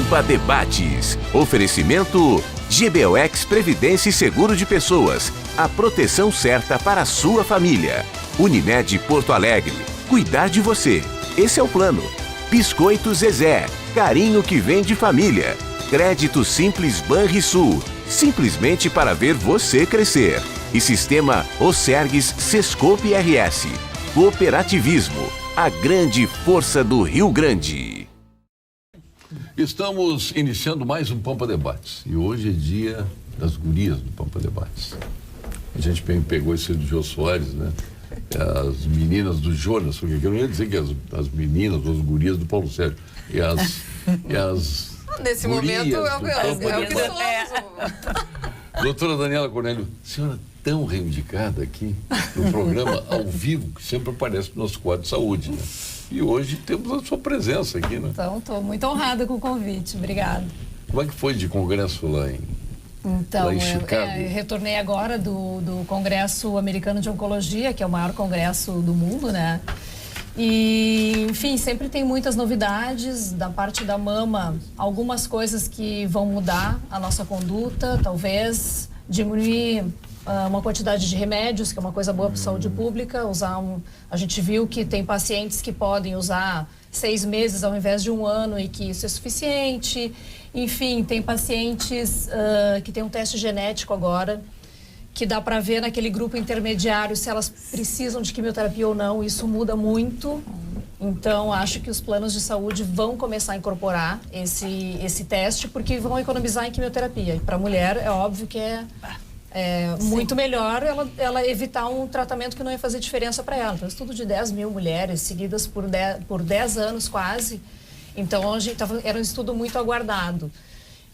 Pampa Debates. Oferecimento GBOX Previdência e Seguro de Pessoas. A proteção certa para a sua família. Unimed Porto Alegre. Cuidar de você. Esse é o plano. Biscoito Zezé. Carinho que vem de família. Crédito Simples Banrisul. Simplesmente para ver você crescer. E Sistema Osergues Sescope RS. Cooperativismo. A grande força do Rio Grande. Estamos iniciando mais um Pampa Debates. E hoje é dia das gurias do Pampa Debates. A gente pegou esse do Jô Soares, né? As meninas do Jonas, porque eu não ia dizer que as meninas ou as gurias do Paulo Sérgio. E as nesse momento é o que somos. Doutora Daniela Cornélio, senhora tão reivindicada aqui no programa ao vivo, que sempre aparece no nosso quadro de saúde, né? E hoje temos a sua presença aqui, né? Então, estou muito honrada com o convite. Obrigada. Como é que foi de congresso lá em Chicago? Eu retornei agora do Congresso Americano de Oncologia, que é o maior congresso do mundo, né? E, enfim, sempre tem muitas novidades da parte da mama, algumas coisas que vão mudar a nossa conduta, talvez diminuir uma quantidade de remédios, que é uma coisa boa para a saúde pública. A gente viu que tem pacientes que podem usar 6 meses ao invés de 1 ano e que isso é suficiente. Enfim, tem pacientes que têm um teste genético agora, que dá para ver naquele grupo intermediário se elas precisam de quimioterapia ou não. Isso muda muito. Então, acho que os planos de saúde vão começar a incorporar esse teste, porque vão economizar em quimioterapia. E para a mulher, é óbvio que é muito melhor ela evitar um tratamento que não ia fazer diferença para ela. Então, estudo de 10 mil mulheres seguidas por 10 anos quase. Então, era um estudo muito aguardado.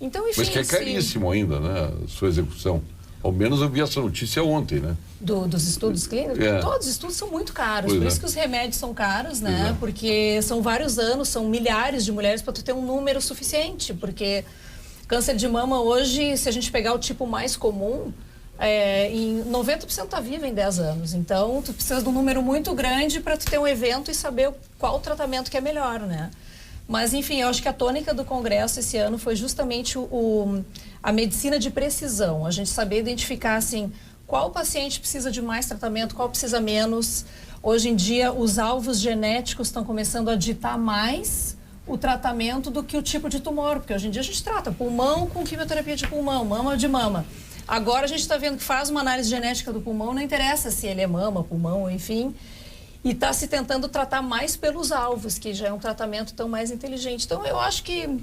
Então, enfim, mas que é caríssimo ainda, né? A sua execução. Ao menos eu vi essa notícia ontem, né? Dos estudos clínicos? Todos os estudos são muito caros. Pois por isso que os remédios são caros, né? Porque são vários anos, são milhares de mulheres para tu ter um número suficiente. Porque câncer de mama hoje, se a gente pegar o tipo mais comum, em 90% tá viva em 10 anos. Então, tu precisa de um número muito grande para tu ter um evento e saber qual o tratamento que é melhor, né? Mas, enfim, eu acho que a tônica do Congresso esse ano foi justamente a medicina de precisão. A gente saber identificar, assim, qual paciente precisa de mais tratamento, qual precisa menos. Hoje em dia, os alvos genéticos estão começando a ditar mais o tratamento do que o tipo de tumor. Porque hoje em dia a gente trata pulmão com quimioterapia de pulmão, mama de mama. Agora a gente está vendo que faz uma análise genética do pulmão, não interessa se ele é mama, pulmão, enfim. E está se tentando tratar mais pelos alvos, que já é um tratamento tão mais inteligente. Então, eu acho que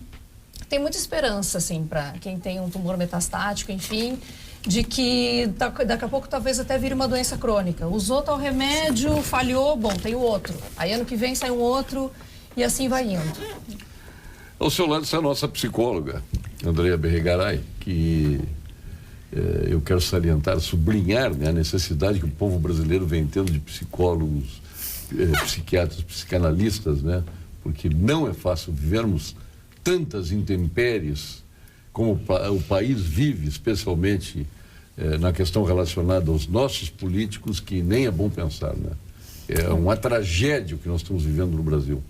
tem muita esperança, assim, para quem tem um tumor metastático, enfim, de que daqui a pouco talvez até vire uma doença crônica. Usou tal remédio, falhou, bom, tem o outro. Aí ano que vem sai um outro e assim vai indo. Ao seu lado está a nossa psicóloga, Andréa Berregaray, que eu quero salientar, sublinhar, né, a necessidade que o povo brasileiro vem tendo de psicólogos, psiquiatras, psicanalistas, né? Porque não é fácil vivermos tantas intempéries como o país vive, especialmente na questão relacionada aos nossos políticos, que nem é bom pensar, né? É uma tragédia o que nós estamos vivendo no Brasil.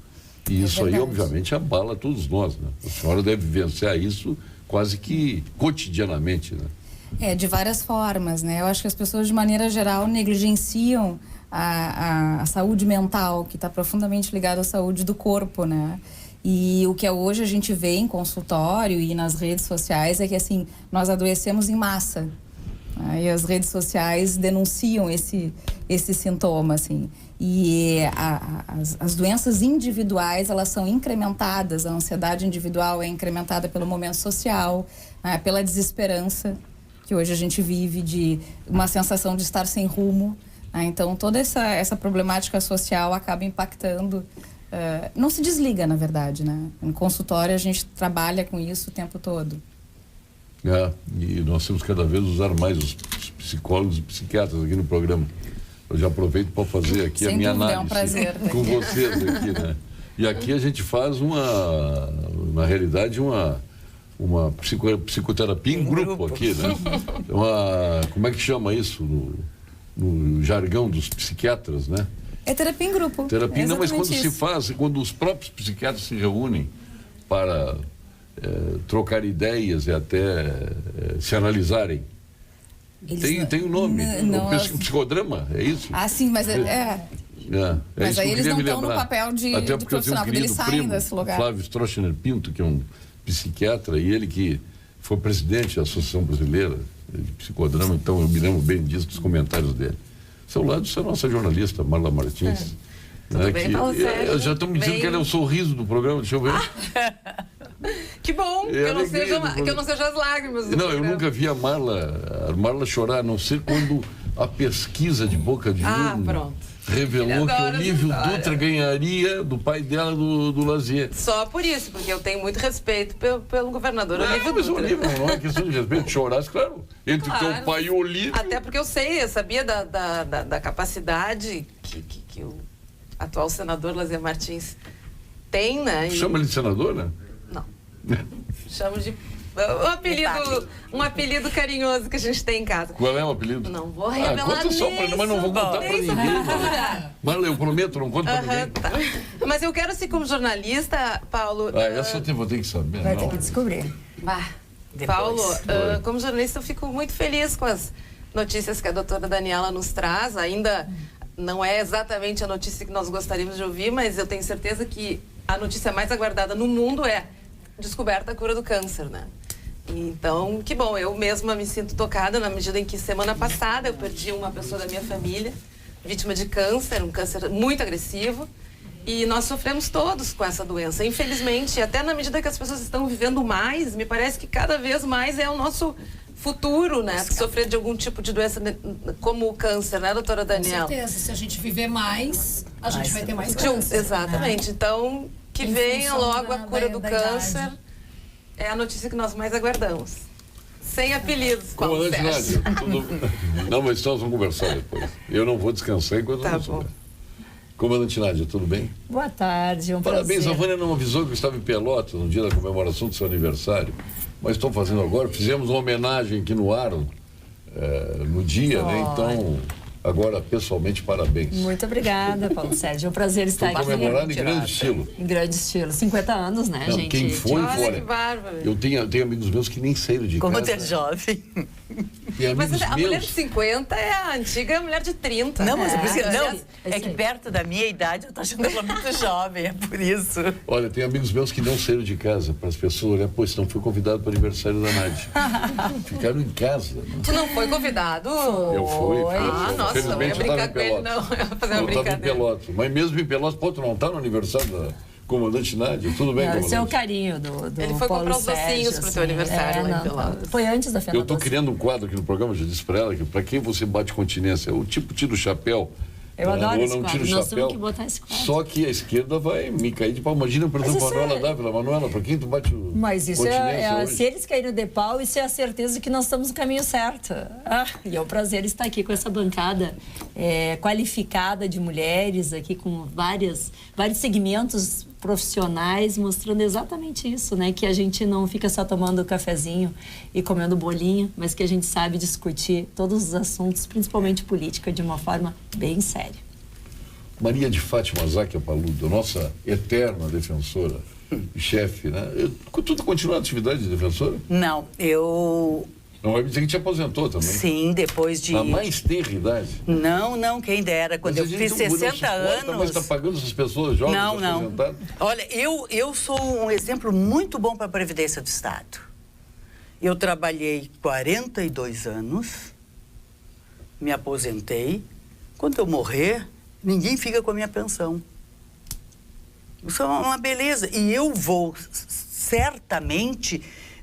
E isso aí, obviamente, abala todos nós, né? A senhora deve vivenciar isso quase que cotidianamente, né? De várias formas, né? Eu acho que as pessoas, de maneira geral, negligenciam a saúde mental, que está profundamente ligada à saúde do corpo, né? E o que hoje a gente vê em consultório e nas redes sociais é que, assim, nós adoecemos em massa, né? E as redes sociais denunciam esse sintoma, assim. E as doenças individuais, elas são incrementadas, a ansiedade individual é incrementada pelo momento social, né? Pela desesperança que hoje a gente vive, de uma sensação de estar sem rumo. Então, toda essa problemática social acaba impactando. Não se desliga, na verdade, né? Em consultório, a gente trabalha com isso o tempo todo. E nós temos cada vez usar mais os psicólogos e psiquiatras aqui no programa. Eu já aproveito para fazer aqui a minha análise. É um prazer com vocês aqui, né? E aqui a gente faz na realidade, uma psicoterapia em grupo aqui, né? Como é que chama isso no jargão dos psiquiatras, né? É terapia em grupo. Terapia, não, mas quando se faz, quando os próprios psiquiatras se reúnem para trocar ideias e até se analisarem. Tem um nome, psicodrama, é isso? Ah, sim, mas mas aí eles não estão no papel de profissional, porque eles saem desse lugar. Flávio Stroessner Pinto, que é um psiquiatra, e ele que foi presidente da Associação Brasileira de Psicodrama, então eu me lembro bem disso, dos comentários dele. Seu lado, você é a nossa jornalista, Marla Martins. Tudo bem, Paulo Sérgio? Já estão me dizendo que ela é o sorriso do programa, deixa eu ver. Que bom, que eu não seja as lágrimas do programa. Eu nunca vi a Marla chorar, a não ser quando a pesquisa de boca de urna revelou que Olívio Dutra ganharia do pai dela, do Lazier. Só por isso, porque eu tenho muito respeito pelo governador Olívio Dutra. Olívio, não é questão de respeito, chorasse, claro, entre teu pai e o Olívio. Até porque eu sabia da capacidade que o atual senador Lazier Martins tem, né? Chama ele de senador, né? Não. Chamo de um apelido carinhoso que a gente tem em casa. Qual é o apelido? Não vou revelar conta só pra, mas não vou contar pra ninguém. Marla, eu prometo, não conto pra ninguém. Tá. Mas eu quero, assim, como jornalista, Paulo... essa eu vou ter que saber. Vai ter que descobrir. Paulo, como jornalista, eu fico muito feliz com as notícias que a doutora Daniela nos traz. Ainda não é exatamente a notícia que nós gostaríamos de ouvir, mas eu tenho certeza que a notícia mais aguardada no mundo é descoberta a cura do câncer, né? Então, que bom, eu mesma me sinto tocada na medida em que semana passada eu perdi uma pessoa da minha família, vítima de câncer, um câncer muito agressivo, e nós sofremos todos com essa doença. Infelizmente, até na medida que as pessoas estão vivendo mais, me parece que cada vez mais é o nosso futuro, né? Sofrer de algum tipo de doença como o câncer, né, doutora Daniela? Com certeza, se a gente viver mais, a gente vai ter mais câncer. Exatamente, então que venha logo a cura do câncer. É a notícia que nós mais aguardamos. Sem apelidos, Paulo Sérgio. Não, mas nós vamos conversar depois. Eu não vou descansar enquanto não souber. Comandante Nádia, tudo bem? Boa tarde, um prazer. Parabéns, a Vânia não avisou que eu estava em Pelotas no dia da comemoração do seu aniversário, mas estou fazendo agora. Fizemos uma homenagem aqui no ar, no dia, né? Então, agora, pessoalmente, parabéns. Muito obrigada, Paulo Sérgio. É um prazer estar aqui. Comemorado em grande estilo. Em grande estilo. 50 anos, né, não, gente? Quem foi, olha que bárbaro. Eu tenho amigos meus que nem saíram de Como casa. tu é jovem. Mas a mulher de 50 é a antiga mulher de 30. Não, mas é que perto da minha idade eu tô achando ela muito jovem, é por isso. Olha, tem amigos meus que não saíram de casa para as pessoas olhar, pois não fui convidado para o aniversário da Nádia. Ficaram em casa. Né? Tu não foi convidado? Eu fui. Nossa, eu ia brincar com ele, não. Eu ia fazer uma brincadeira. Eu estava em Pelotas. Mas mesmo em Pelotas, pô, tu não está no aniversário da comandante Nádia? Tudo bem, comandante? Esse é o carinho do Ele foi Paulo comprar os Sérgio, docinhos para o teu aniversário lá em Pelotas. Foi antes da Fernanda. Eu estou criando um quadro aqui no programa, já disse para ela, que para quem você bate continência, o tipo tira o chapéu. Eu adoro esse não quadro, tira o nós chapéu, temos que botar esse quadro. Só que a esquerda vai me cair de pau. Imagina, por exemplo, a Manuela Dávila. Manuela, para quem tu bate o Mas isso hoje? se eles caírem de pau, isso é a certeza que nós estamos no caminho certo. E é um prazer estar aqui com essa bancada qualificada de mulheres, aqui com vários segmentos profissionais, mostrando exatamente isso, né? Que a gente não fica só tomando cafezinho e comendo bolinho, mas que a gente sabe discutir todos os assuntos, principalmente política, de uma forma bem séria. Maria de Fátima Záquia Paludo, nossa eterna defensora, chefe, né? Tu continua a atividade de defensora? Não, eu... Não vai me dizer que te aposentou também? Sim, depois de... A mais tenra idade? Não, quem dera. Quando eu fiz 60 anos... Mas está pagando essas pessoas jovens aposentadas? Olha, eu sou um exemplo muito bom para a Previdência do Estado. Eu trabalhei 42 anos, me aposentei. Quando eu morrer, ninguém fica com a minha pensão. Isso é uma beleza. E eu vou, certamente,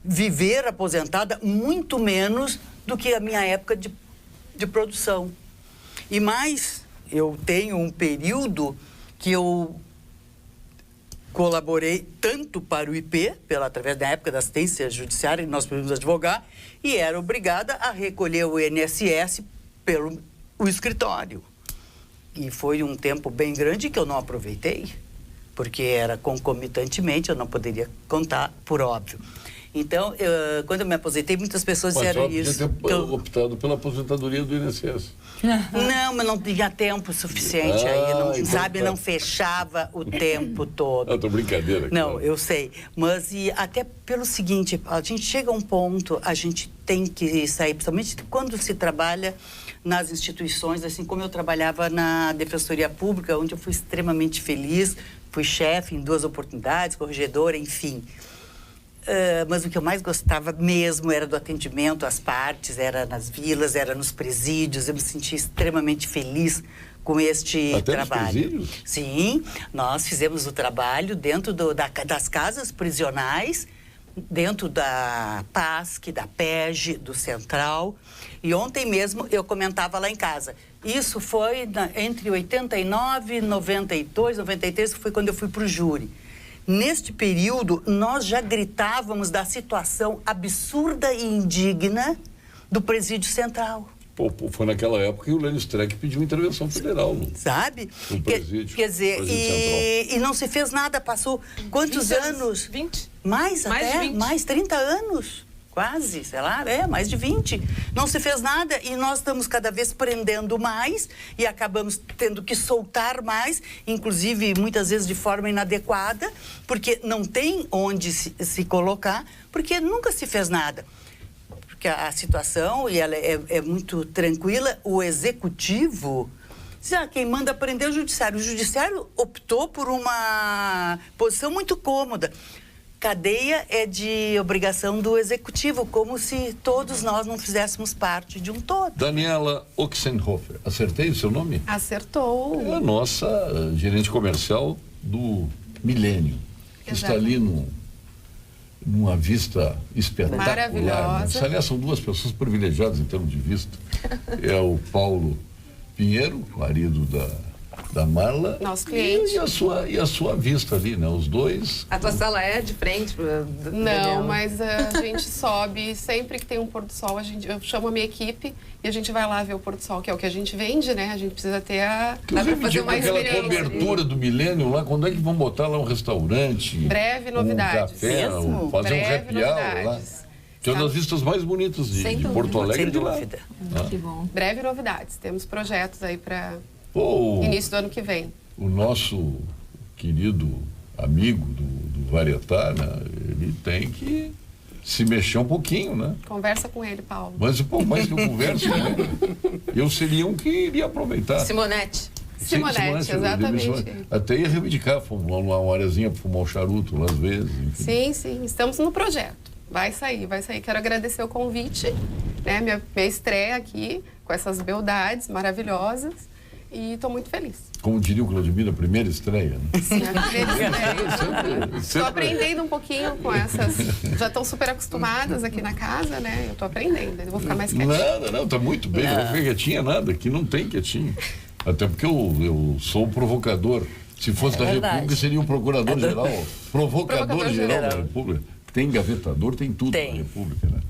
viver aposentada muito menos do que a minha época de produção. E mais, eu tenho um período que eu colaborei tanto para o IP, através da época da assistência judiciária, nós podíamos advogar, e era obrigada a recolher o INSS pelo o escritório. E foi um tempo bem grande que eu não aproveitei, porque era concomitantemente, eu não poderia contar, por óbvio. Então, quando eu me aposentei, muitas pessoas disseram isso. Mas podia ter optado pela aposentadoria do INSS. Não, mas não tinha tempo suficiente aí, não, então sabe? tá. Não fechava o tempo todo. Tô brincadeira. Não, claro. eu sei. Mas e até pelo seguinte, a gente chega a um ponto, a gente tem que sair, principalmente quando se trabalha nas instituições, assim como eu trabalhava na Defensoria Pública, onde eu fui extremamente feliz, fui chefe em 2 oportunidades, corregedora, enfim. Mas o que eu mais gostava mesmo era do atendimento às partes, era nas vilas, era nos presídios. Eu me sentia extremamente feliz com este Até trabalho. nos presídios? Sim, nós fizemos o trabalho dentro das casas prisionais, dentro da PASC, da PEG, do Central. E ontem mesmo eu comentava lá em casa. Isso foi entre 89, 92, 93, que foi quando eu fui para o júri. Neste período, nós já gritávamos da situação absurda e indigna do presídio central. Pô, foi naquela época que o Lênin Streck pediu intervenção federal. Sabe? No presídio. Quer dizer, e não se fez nada, passou quantos 20 anos? 20. Mais até? de 20. Mais 30 anos. Quase, sei lá, mais de 20. Não se fez nada e nós estamos cada vez prendendo mais e acabamos tendo que soltar mais, inclusive muitas vezes de forma inadequada, porque não tem onde se colocar, porque nunca se fez nada. Porque a situação, e ela é muito tranquila, o executivo... quem manda prender é o judiciário. O judiciário optou por uma posição muito cômoda. Cadeia é de obrigação do executivo, como se todos nós não fizéssemos parte de um todo. Daniela Oxenhofer, acertei o seu nome? Acertou. É a nossa gerente comercial do Milênio. Que está ali numa vista espetacular. Maravilhosa. Né? Aliás, são 2 pessoas privilegiadas em termos de vista. É o Paulo Pinheiro, marido da Marla. Nosso cliente. E a sua vista ali, né? Os dois. A tua sala é de frente? Não, mas a gente sobe, sempre que tem um pôr do sol, eu chamo a minha equipe e a gente vai lá ver o pôr do sol, que é o que a gente vende, né? A gente precisa ter dá pra fazer uma aquela experiência. cobertura do Milênio lá, quando é que vão botar lá um restaurante? Breve novidades. Um café, Mesmo? fazer um Breve happy hour lá. novidades. Que é uma das vistas mais bonitas de Porto Alegre. Sem de lá. dúvida. Que bom. Breve novidades. Temos projetos aí para Pô, início do ano que vem. o nosso querido amigo do Varietá, né? Ele tem que se mexer um pouquinho, né? Conversa com ele, Paulo. Mas, pô, mais que eu converso, né? Eu seria um que iria aproveitar. Simonete. Simonete, exatamente. Até ia reivindicar, uma areazinha para fumar um charuto lá às vezes. Enfim. Sim, estamos no projeto. Vai sair. Quero agradecer o convite, né? Minha estreia aqui, com essas beldades maravilhosas. E estou muito feliz. Como diria o Claudemir, a primeira estreia, né? Sim, a primeira estreia. Estou aprendendo um pouquinho com essas. Já estão super acostumadas aqui na casa, né? Eu estou aprendendo, eu vou ficar mais quietinha. Não, tá muito bem. Não vou ficar quietinha nada, aqui não tem quietinho. Até porque eu sou o provocador. Se fosse da República, seria o procurador-geral. Provocador-geral da República. Tem gavetador, tem tudo na República, né?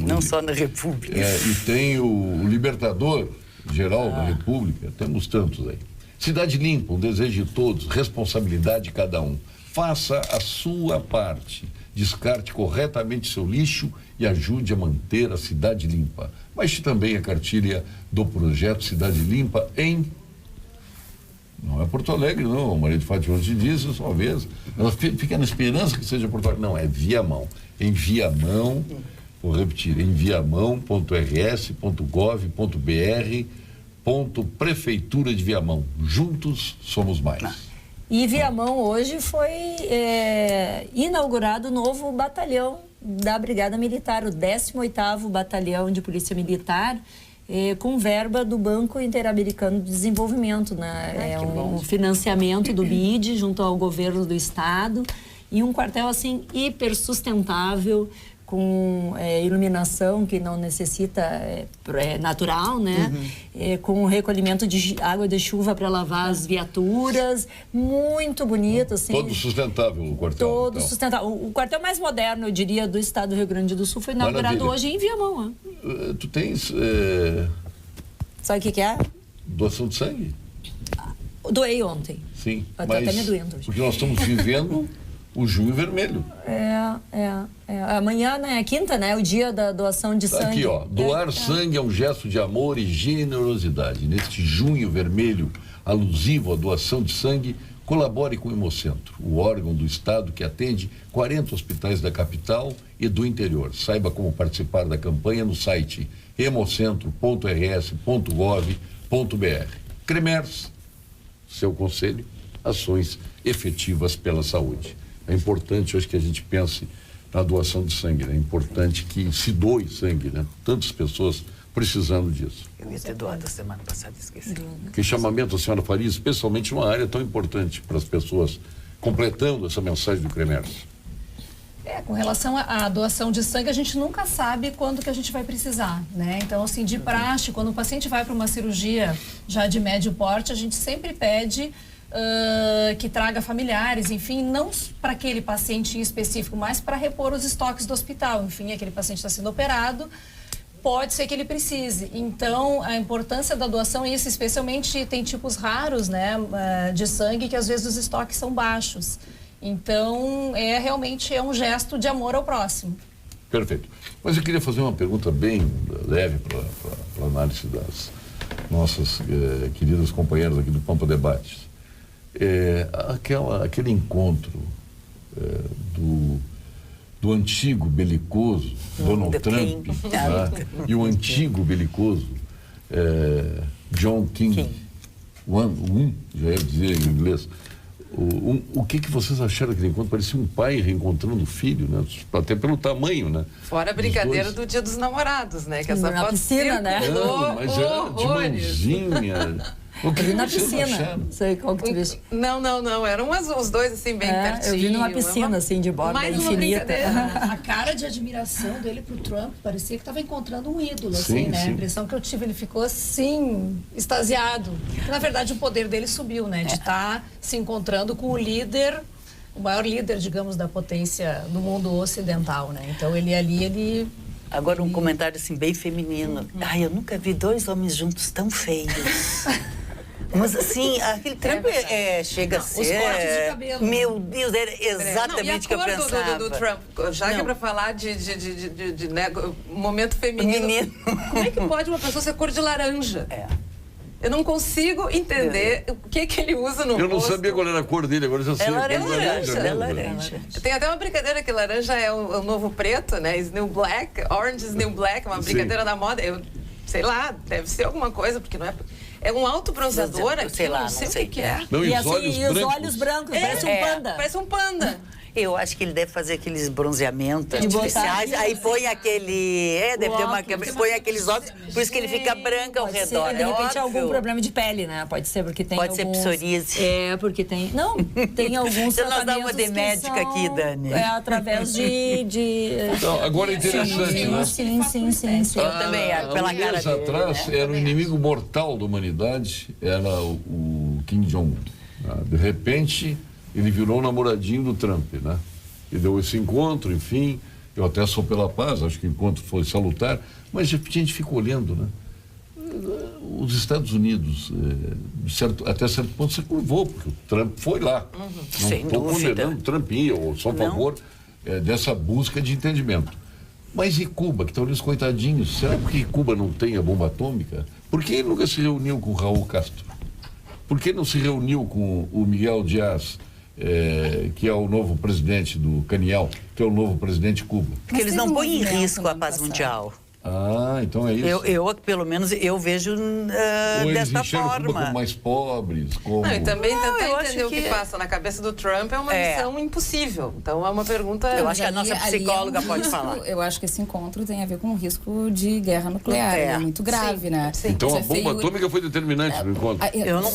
Não só na República. E tem o libertador-geral da República. Temos tantos aí. Cidade limpa, um desejo de todos, responsabilidade de cada um. Faça a sua parte. Descarte corretamente seu lixo e ajude a manter a cidade limpa. Baixe também a cartilha do projeto Cidade Limpa em... Não é Porto Alegre, não. A Maria de Fátima te diz isso uma vez. Ela fica na esperança que seja Porto Alegre. Não, é Viamão. Em Viamão, vou repetir, em viamão.rs.gov.br, Prefeitura de Viamão. Juntos somos mais. E Viamão hoje foi inaugurado o novo batalhão da Brigada Militar, o 18º Batalhão de Polícia Militar, com verba do Banco Interamericano de Desenvolvimento, né? É um financiamento do BID junto ao governo do estado e um quartel assim hiper sustentável, com iluminação que não necessita, natural, né? Com recolhimento de água de chuva para lavar as viaturas, muito bonito, assim. Todo sustentável o quartel. Todo sustentável. O quartel mais moderno, eu diria, do estado do Rio Grande do Sul foi inaugurado hoje em Viamão. Tu tens... Sabe o que é? Doação de sangue? Doei ontem. Sim. Eu tô até me doendo hoje. Porque nós estamos vivendo o Junho Vermelho. Amanhã, né? É quinta, né? O dia da doação de sangue. Aqui, ó. Doar sangue é um gesto de amor e generosidade. Neste Junho Vermelho, alusivo à doação de sangue, colabore com o Hemocentro, o órgão do Estado que atende 40 hospitais da capital e do interior. Saiba como participar da campanha no site hemocentro.rs.gov.br. Cremers, seu conselho, ações efetivas pela saúde. É importante hoje que a gente pense na doação de sangue, né? É importante que se doe sangue, né? Tantas pessoas precisando disso. Eu ia ter doado a semana passada, esqueci. Que chamamento a senhora faria, especialmente numa área tão importante para as pessoas, completando essa mensagem do Cremers? Com relação à doação de sangue, a gente nunca sabe quando que a gente vai precisar, né? Então, assim, de praxe, quando o paciente vai para uma cirurgia já de médio porte, a gente sempre pede que traga familiares, enfim, não para aquele paciente em específico, mas para repor os estoques do hospital. Enfim, aquele paciente está sendo operado, pode ser que ele precise. Então, a importância da doação é isso, especialmente tem tipos raros, né, de sangue que às vezes os estoques são baixos. Então, realmente é um gesto de amor ao próximo. Perfeito. Mas eu queria fazer uma pergunta bem leve para a análise das nossas queridas companheiras aqui do Pampa Debates. Aquele encontro do antigo belicoso Donald Trump, tá? E o antigo belicoso John King. Já ia dizer em inglês. O que vocês acharam daquele encontro? Parecia um pai reencontrando o filho, né? Até pelo tamanho, né? Fora a brincadeira do Dia dos Namorados, né? Que essa na foto piscina, né? Não, mas era de mãozinha. Eu vi na piscina. Não sei qual que tu viste. Não. Eram os dois, assim, bem pertinho. Eu vi numa piscina, assim, de borda infinita. A cara de admiração dele pro Trump parecia que estava encontrando um ídolo, assim, né? Sim. A impressão que eu tive, ele ficou, assim, extasiado. Na verdade, o poder dele subiu, né? De estar se encontrando com o líder, o maior líder, digamos, da potência do mundo ocidental, né? Então, ele... Agora, um comentário, assim, bem feminino. Ai, eu nunca vi dois homens juntos tão feios. Mas, assim, aquele Trump chega a ser... Os cortes de cabelo. Meu Deus, era exatamente o que eu pensava. do Trump, já que é para falar de momento feminino. Como é que pode uma pessoa ser cor de laranja? Eu não consigo entender o que ele usa no rosto. Eu não sabia qual era a cor dele, agora já sei. É laranja. Tem até uma brincadeira que laranja é o novo preto, né? Is New Black, Orange is New Black, uma brincadeira da moda. Eu sei lá, deve ser alguma coisa, porque não é... É um autobronzeador aqui, sei lá, não sei o que é. Não, e os olhos brancos, parece um panda. Parece um panda. Eu acho que ele deve fazer aqueles bronzeamentos artificiais, aí põe aquele... deve ter uma câmera, põe aqueles óculos, por isso que ele fica branco ao redor. De repente algum problema de pele, né? Pode ser porque tem Pode ser psoríase. Porque tem... Não, tem alguns tratamentos nós dá uma de médica aqui, Dani. Através de... Então, agora é interessante, né? Sim. Eu também era, pela cara dele. Atrás, era o inimigo mortal da humanidade, era o Kim Jong-un. De repente... Ele virou o namoradinho do Trump, né? E deu esse encontro, enfim. Eu até sou pela paz, acho que o encontro foi salutar. Mas a gente fica olhando, né? Os Estados Unidos, até certo ponto, se curvou, porque o Trump foi lá. Não estou condenando o Trump, eu sou a favor dessa busca de entendimento. Mas e Cuba, que estão ali os coitadinhos? Será que Cuba não tem a bomba atômica? Por que ele nunca se reuniu com o Raul Castro? Por que não se reuniu com o Miguel Díaz, que é o novo presidente do Canial, que é o novo presidente de Cuba? Porque eles não põem em risco a paz mundial. Então é isso. Eu pelo menos, eu vejo desta forma. Cuba como mais pobres, como... Não, e também tentar entender o que passa na cabeça do Trump é uma missão impossível. Então é uma pergunta... Eu acho que a nossa psicóloga pode falar. Eu acho que esse encontro tem a ver com o risco de guerra nuclear. É muito grave, né? Sim. Então a bomba atômica foi determinante no encontro. Eu não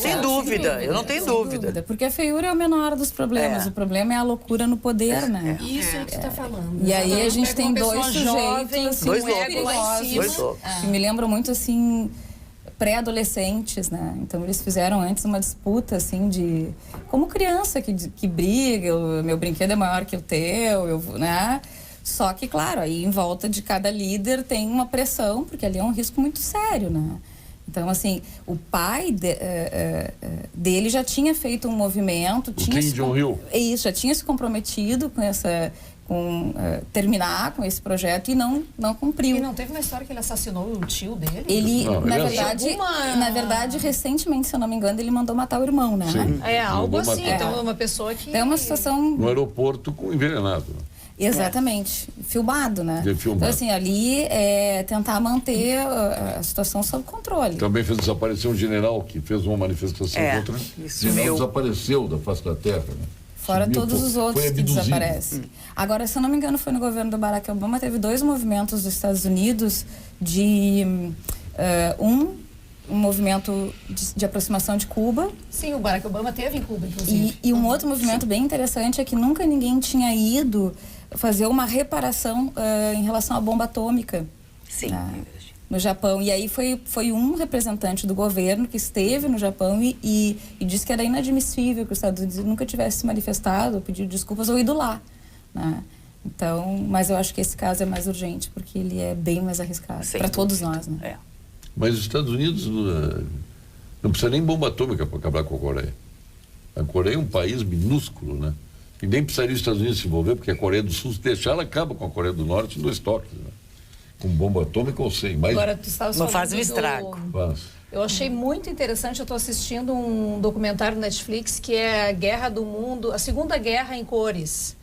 tenho dúvida, porque a feiura é o menor dos problemas. O problema é a loucura no poder, né? Isso é o que você está falando. E aí a gente tem dois sujeitos, dois loucos. Que me lembram muito, assim, pré-adolescentes, né? Então, eles fizeram antes uma disputa, assim, de... Como criança que briga, o meu brinquedo é maior que o teu, né? Só que, claro, aí em volta de cada líder tem uma pressão, porque ali é um risco muito sério, né? Então, assim, o pai dele já tinha feito um movimento... Kim Jong-il. Isso, já tinha se comprometido com terminar com esse projeto e não cumpriu. E não teve uma história que ele assassinou o tio dele? Ele, não, na verdade, recentemente, se eu não me engano, ele mandou matar o irmão, né? Sim. Algo assim. Então, uma pessoa que... É uma situação... No aeroporto com envenenado. Exatamente. Filmado, né? Filmado. Então, assim, ali é tentar manter a situação sob controle. Também fez desaparecer um general que fez uma manifestação contra... Isso e não meu... desapareceu da face da terra, né? Fora todos os outros que desaparecem. Agora, se eu não me engano, foi no governo do Barack Obama, teve 2 movimentos dos Estados Unidos de um movimento de aproximação de Cuba. Sim, o Barack Obama teve em Cuba, inclusive. E um outro movimento bem interessante é que nunca ninguém tinha ido fazer uma reparação em relação à bomba atômica. Sim. No Japão. E aí foi um representante do governo que esteve no Japão e disse que era inadmissível que os Estados Unidos nunca tivesse se manifestado, pedido desculpas ou ido lá, né? Então, mas eu acho que esse caso é mais urgente, porque ele é bem mais arriscado para todos nós, né? Mas os Estados Unidos não precisa nem bomba atômica para acabar com a Coreia. A Coreia é um país minúsculo, né? E nem precisaria os Estados Unidos se envolver, porque a Coreia do Sul, se deixar, ela acaba com a Coreia do Norte em 2 toques, né? Com bomba atômica ou sem. Mas agora, tu estavas não falando faz um estrago. Eu achei muito interessante, eu estou assistindo um documentário no Netflix que é a Guerra do Mundo, a Segunda Guerra em cores.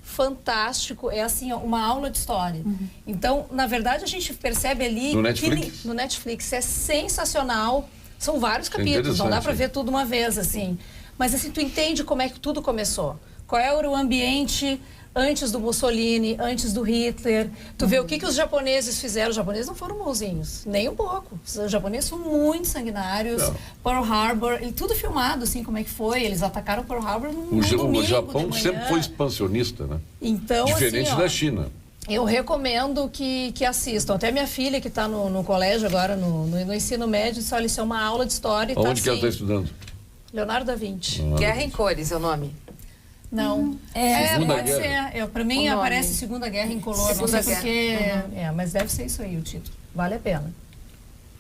Fantástico, é assim, uma aula de história. Então, na verdade, a gente percebe ali... No Netflix? No Netflix, é sensacional. São vários capítulos, não dá para ver tudo uma vez, assim. Mas, assim, tu entende como é que tudo começou. Qual era o ambiente antes do Mussolini, antes do Hitler. Tu vê o que os japoneses fizeram. Os japoneses não foram bonzinhos, nem um pouco. Os japoneses são muito sanguinários. Não. Pearl Harbor, e tudo filmado, assim, como é que foi. Eles atacaram Pearl Harbor num domingo O Japão sempre foi expansionista, né? Então, diferente assim, da China. Eu recomendo que assistam. Até minha filha, que está no colégio agora, no ensino médio, disse, olha, isso é uma aula de história. Onde que ela está estudando? Leonardo da Vinci. Guerra em Cores é o nome. Não. Pode ser. Para mim aparece Segunda Guerra em color. Não sei porque. Mas deve ser isso aí o título. Vale a pena.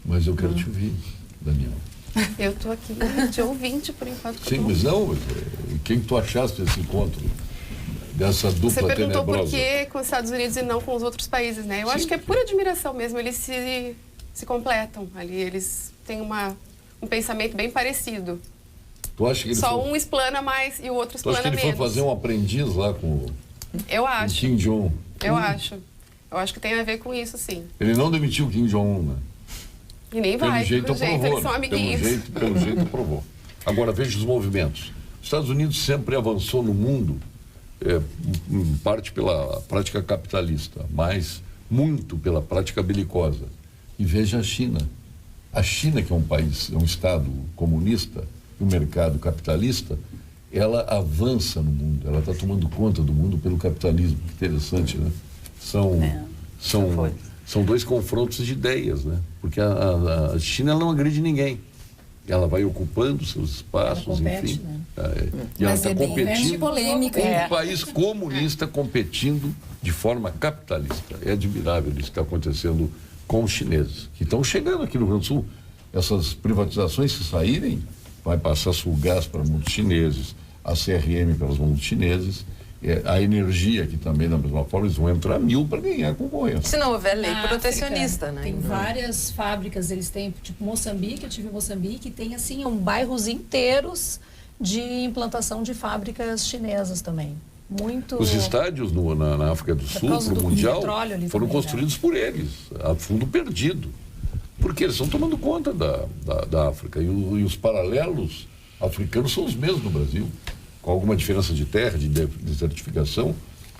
Mas eu quero te ouvir, Daniel. Eu estou aqui de ouvinte por enquanto. Sim, mas não. Quem tu achaste desse encontro? Dessa dupla tenebrosa? Você perguntou por que com os Estados Unidos e não com os outros países, né? Eu acho que é pura admiração mesmo. Eles se completam ali. Eles têm um pensamento bem parecido. Tu acha que só um explana mais e o outro explana menos. Tu acha que ele foi fazer um aprendiz lá com Eu acho. Kim Jong? Eu acho. Eu acho que tem a ver com isso, sim. Ele não demitiu o Kim Jong-un, né? E nem vai, pelo jeito eles são amiguinhos. Pelo jeito provou. Agora, veja os movimentos. Os Estados Unidos sempre avançou no mundo, em parte pela prática capitalista, mas muito pela prática belicosa. E veja a China. A China, que é um país, é um Estado comunista, o mercado capitalista, ela avança no mundo, ela está tomando conta do mundo pelo capitalismo. Que interessante, né? São 2 confrontos de ideias, né? Porque a China ela não agride ninguém. Ela vai ocupando seus espaços, compete, enfim. Né? E ela está competindo. Polêmica, um país comunista competindo de forma capitalista. É admirável isso que está acontecendo com os chineses, que estão chegando aqui no Rio Grande do Sul. Essas privatizações, se saírem, vai passar Sulgás para muitos chineses, a CRM pelas mãos dos chineses, a energia, que também, da mesma forma, eles vão entrar 1000 para ganhar concorrência. Se não houver lei protecionista, né? Tem várias fábricas, eles têm, tipo Moçambique, eu tive em Moçambique, tem assim, bairros inteiros de implantação de fábricas chinesas também. Os estádios na África do Sul, para o Mundial, foram construídos por eles, a fundo perdido. Porque eles estão tomando conta da África. E os paralelos africanos são os mesmos no Brasil, com alguma diferença de terra, de desertificação,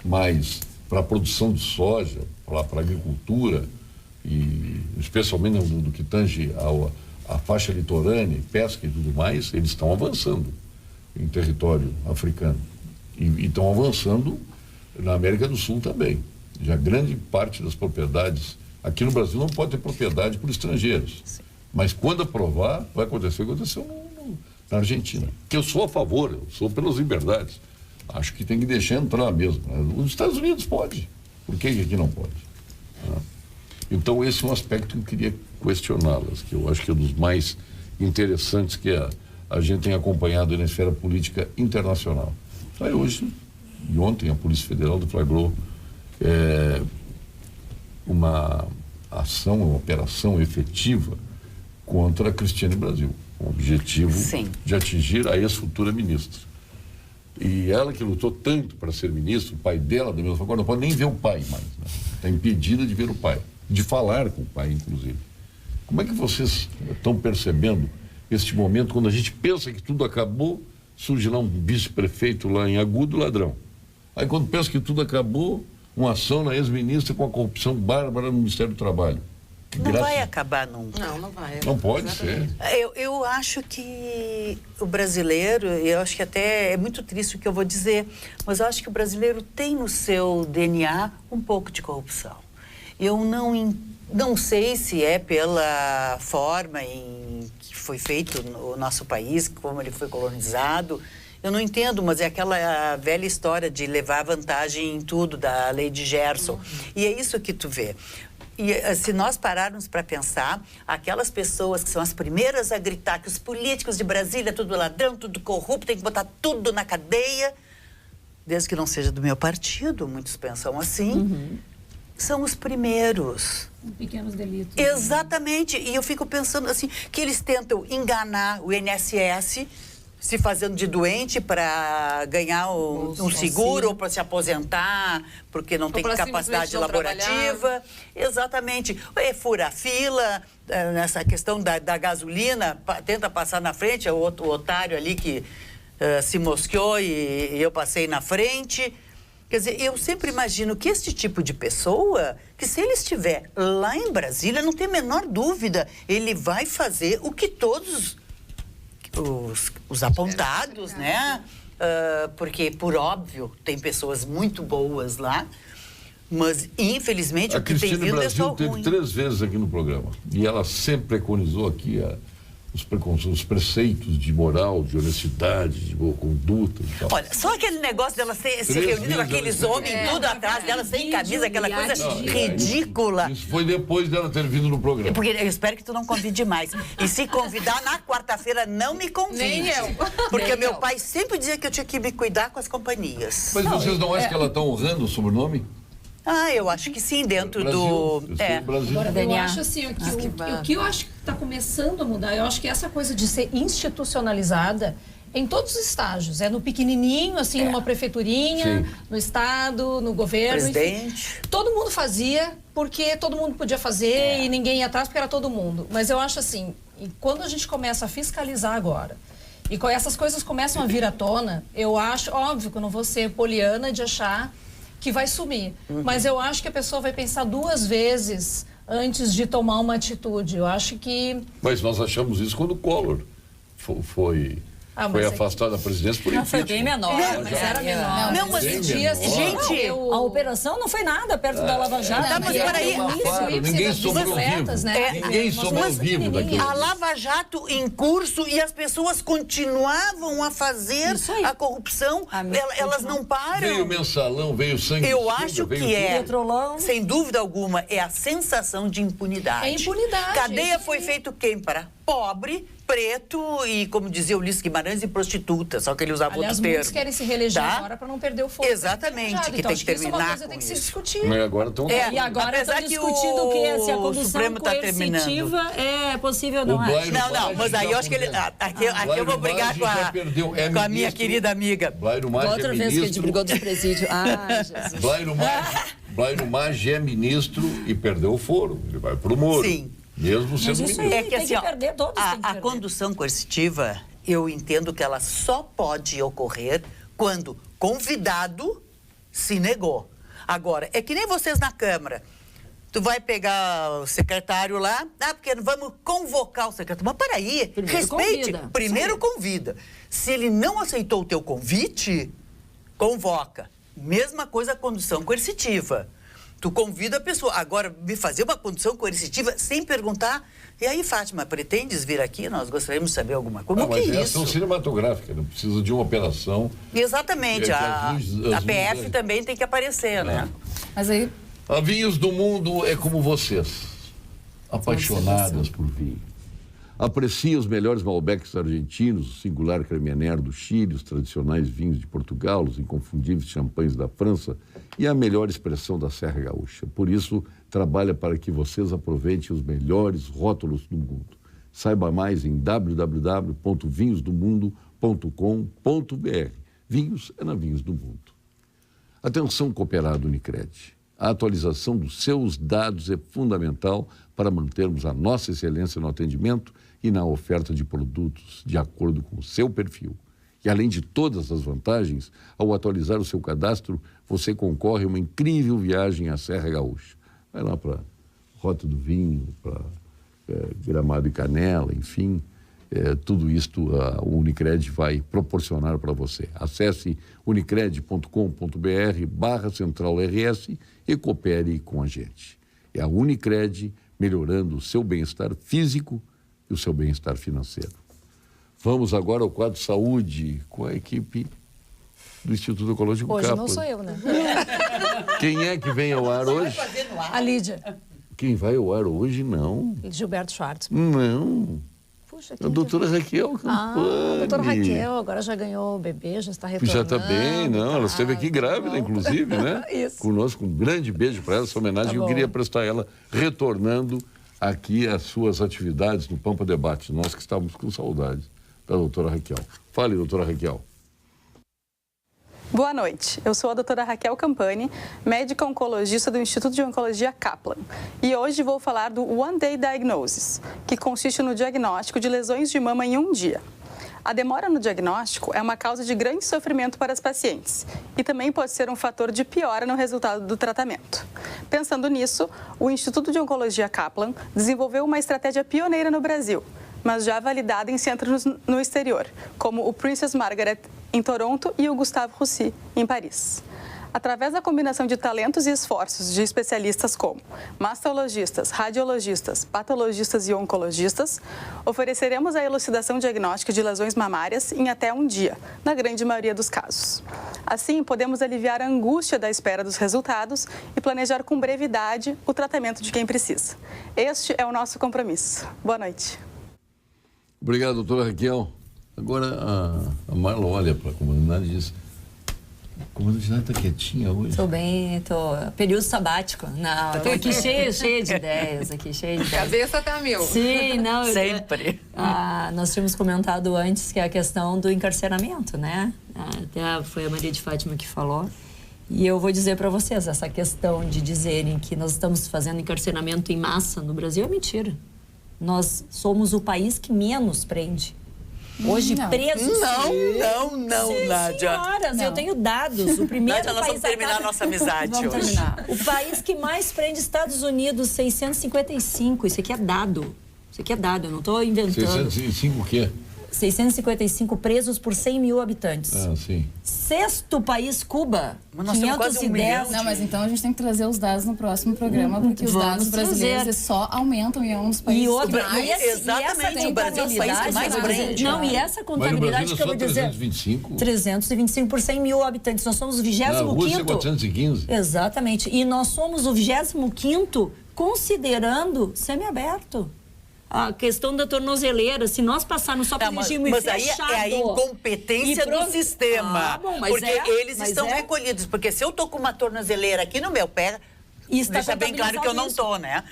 mas para a produção de soja, para a agricultura, e especialmente no que tange a faixa litorânea, pesca e tudo mais, eles estão avançando em território africano. E estão avançando na América do Sul também. Já grande parte das propriedades... Aqui no Brasil não pode ter propriedade por estrangeiros. Sim. Mas quando aprovar, vai acontecer o que aconteceu na Argentina. Que eu sou a favor, eu sou pelas liberdades. Acho que tem que deixar entrar mesmo. Os Estados Unidos pode. Por que aqui não pode? Então esse é um aspecto que eu queria questioná-las, que eu acho que é um dos mais interessantes que a gente tem acompanhado na esfera política internacional. Aí hoje, e ontem, a Polícia Federal deflagrou uma ação, uma operação efetiva contra a Cristiane Brasil, com o objetivo de atingir a ex-futura ministra. E ela que lutou tanto para ser ministra, o pai dela, da mesma forma, não pode nem ver o pai mais, né? Está impedida de ver o pai, de falar com o pai, inclusive. Como é que vocês estão percebendo este momento, quando a gente pensa que tudo acabou, surge lá um vice-prefeito lá em Agudo, ladrão. Aí quando pensa que tudo acabou, uma ação na ex-ministra com a corrupção bárbara no Ministério do Trabalho. Não vai acabar nunca. Não vai. Não pode ser. Eu acho que o brasileiro, eu acho que até é muito triste o que eu vou dizer, mas eu acho que o brasileiro tem no seu DNA um pouco de corrupção. Eu não sei se é pela forma em que foi feito o nosso país, como ele foi colonizado. Eu não entendo, mas é aquela velha história de levar vantagem em tudo, da lei de Gerson. E é isso que tu vê. E se nós pararmos para pensar, aquelas pessoas que são as primeiras a gritar que os políticos de Brasília, tudo ladrão, tudo corrupto, tem que botar tudo na cadeia, desde que não seja do meu partido, muitos pensam assim, são os primeiros. Pequenos delitos. Exatamente. E eu fico pensando assim, que eles tentam enganar o INSS, se fazendo de doente para ganhar um seguro ou para se aposentar, porque não tem capacidade laborativa. Exatamente. É fura fila, nessa questão da gasolina, tenta passar na frente, é o outro otário ali que se mosqueou e eu passei na frente. Quer dizer, eu sempre imagino que este tipo de pessoa, que se ele estiver lá em Brasília, não tem a menor dúvida, ele vai fazer o que todos os apontados, né? Porque, por óbvio, tem pessoas muito boas lá, mas, infelizmente, o que tem vindo é só ruim. A Cristiane Brasil teve 3 vezes aqui no programa, e ela sempre preconizou aqui os preceitos de moral, de honestidade, de boa conduta e tal. Olha, só aquele negócio dela se reunir com aqueles homens tudo atrás dela, sem camisa, aquela coisa ridícula. Isso foi depois dela ter vindo no programa. Porque eu espero que tu não convide mais. E se convidar, na quarta-feira, não me convide. Nem eu. Porque meu pai sempre dizia que eu tinha que me cuidar com as companhias. Mas vocês não acham que ela está honrando o sobrenome? Eu acho que sim, dentro Brasil, do... Brasil. Agora, eu acho assim, o que eu acho que está começando a mudar, eu acho que essa coisa de ser institucionalizada em todos os estágios, no pequenininho, assim, numa prefeiturinha, no estado, no governo, presidente. Enfim, todo mundo fazia porque todo mundo podia fazer e ninguém ia atrás porque era todo mundo. Mas eu acho assim, quando a gente começa a fiscalizar agora, e essas coisas começam a vir à tona, eu acho, óbvio que eu não vou ser poliana de achar que vai sumir. Mas eu acho que a pessoa vai pensar 2 vezes antes de tomar uma atitude. Eu acho que... Mas nós achamos isso quando o Collor foi afastado da presidência por impeachment. Foi bem menor. Mas era menor. Não, mas gente, a operação não foi nada perto da Lava Jato. Mas peraí, ninguém sobrou vivo. Ninguém sobrou vivo daquilo. A Lava Jato em curso e as pessoas continuavam a fazer a corrupção. Elas não param. Veio o mensalão, veio o sangue. Eu acho que Petrolão. sem dúvida alguma, é a sensação de impunidade. É impunidade. Cadeia foi feito quem? Para pobre, preto e, como dizia Ulisses Guimarães, e prostituta. Só que ele usava outro termo. Muitos querem se reeleger agora para não perder o fogo. Exatamente, que tem que terminar isso tem que se discutir. Mas agora estão... E agora estão discutindo o quê? Se a condução coercitiva é possível ou não é. Não, mas aí eu acho que ele... Aqui eu vou brigar com a minha querida amiga. Outra vez que a gente brigou dos presídios. Jesus. Blairo Maggi é ministro e perdeu o foro. Ele vai pro Moro. Sim. Mesmo sendo ministro. É que assim, a condução coercitiva, eu entendo que ela só pode ocorrer quando convidado se negou. Agora, é que nem vocês na Câmara. Tu vai pegar o secretário lá, porque vamos convocar o secretário. Mas peraí, respeite. Primeiro convida. Se ele não aceitou o teu convite, convoca. Mesma coisa a condução coercitiva. Tu convida a pessoa. Agora, me fazer uma condução coercitiva sem perguntar. E aí, Fátima, pretendes vir aqui? Nós gostaríamos de saber alguma coisa. Como que é isso? Ação cinematográfica, não precisa de uma operação. Exatamente. A PF também tem que aparecer, né? Mas aí... Avinhos do mundo é como vocês. apaixonadas por vinho. Aprecia os melhores Malbecs argentinos, o singular Crémier do Chile, os tradicionais vinhos de Portugal, os inconfundíveis champanhes da França e a melhor expressão da Serra Gaúcha. Por isso, trabalha para que vocês aproveitem os melhores rótulos do mundo. Saiba mais em www.vinhosdomundo.com.br. Vinhos é na Vinhos do Mundo. Atenção, cooperado Unicred. A atualização dos seus dados é fundamental para mantermos a nossa excelência no atendimento e na oferta de produtos de acordo com o seu perfil. E além de todas as vantagens, ao atualizar o seu cadastro, você concorre a uma incrível viagem à Serra Gaúcha. Vai lá para Rota do Vinho, para Gramado e Canela, enfim, tudo isto a Unicred vai proporcionar para você. Acesse unicred.com.br/centralrs e coopere com a gente. É a Unicred melhorando o seu bem-estar físico e o seu bem-estar financeiro. Vamos agora ao quadro Saúde com a equipe do Instituto Ecológico Hoje Kaplan. não sou eu, né? Quem é que vem ao ar hoje? A Lídia. Quem vai ao ar hoje, não. Gilberto Schwartz. Não. Puxa, A doutora Raquel Campani. a doutora Raquel agora já ganhou o bebê, já está retornando. Já está bem, não. Ela esteve aqui grávida, inclusive, né? Isso. Conosco, um grande beijo para ela, essa homenagem. Eu queria prestar a ela retornando aqui às suas atividades no Pampa Debate. Nós que estávamos com saudades da doutora Raquel. Fale, doutora Raquel. Boa noite, eu sou a doutora Raquel Campani, médica oncologista do Instituto de Oncologia Kaplan. E hoje vou falar do One Day Diagnosis, que consiste no diagnóstico de lesões de mama em um dia. A demora no diagnóstico é uma causa de grande sofrimento para as pacientes e também pode ser um fator de piora no resultado do tratamento. Pensando nisso, o Instituto de Oncologia Kaplan desenvolveu uma estratégia pioneira no Brasil, mas já validada em centros no exterior, como o Princess Margaret em Toronto e o Gustave Roussy em Paris. Através da combinação de talentos e esforços de especialistas como mastologistas, radiologistas, patologistas e oncologistas, ofereceremos a elucidação diagnóstica de lesões mamárias em até um dia, na grande maioria dos casos. Assim, podemos aliviar a angústia da espera dos resultados e planejar com brevidade o tratamento de quem precisa. Este é o nosso compromisso. Boa noite. Obrigado, doutora Raquel. Agora a Marla olha para a comunidade e diz: a comunidade está quietinha hoje. Estou bem, estou. Período sabático. Não, estou aqui cheia de ideias. Cabeça tá mil. Sim, não. Sempre. Nós tínhamos comentado antes que é a questão do encarceramento, né? Até foi a Maria de Fátima que falou. E eu vou dizer para vocês, essa questão de dizerem que nós estamos fazendo encarceramento em massa no Brasil é mentira. Nós somos o país que menos prende. Hoje, presos... Não, Nádia. Senhoras, eu tenho dados. O primeiro Nádia, nós vamos terminar a nossa amizade vamos hoje. Terminar. O país que mais prende, Estados Unidos, 655. Isso aqui é dado. Eu não estou inventando. 605 o quê? 655 presos por 100 mil habitantes. Ah, sim. Sexto país, Cuba. Mas nós temos quase 1 milhão. Não, mas então a gente tem que trazer os dados no próximo programa, porque os dados brasileiros só aumentam e é um dos países Exatamente, o Brasil é o país que mais prende. Não, e essa contabilidade que eu vou dizer... 325 por 100 mil habitantes. Nós somos o 25º. Na Rússia, 415. Exatamente. E nós somos o 25º considerando semiaberto. A questão da tornozeleira, se nós passarmos só para o regime mas fechado... Mas aí é a incompetência do sistema. Porque eles estão recolhidos. Porque se eu tô com uma tornozeleira aqui no meu pé... Deixa bem claro que eu não estou, né?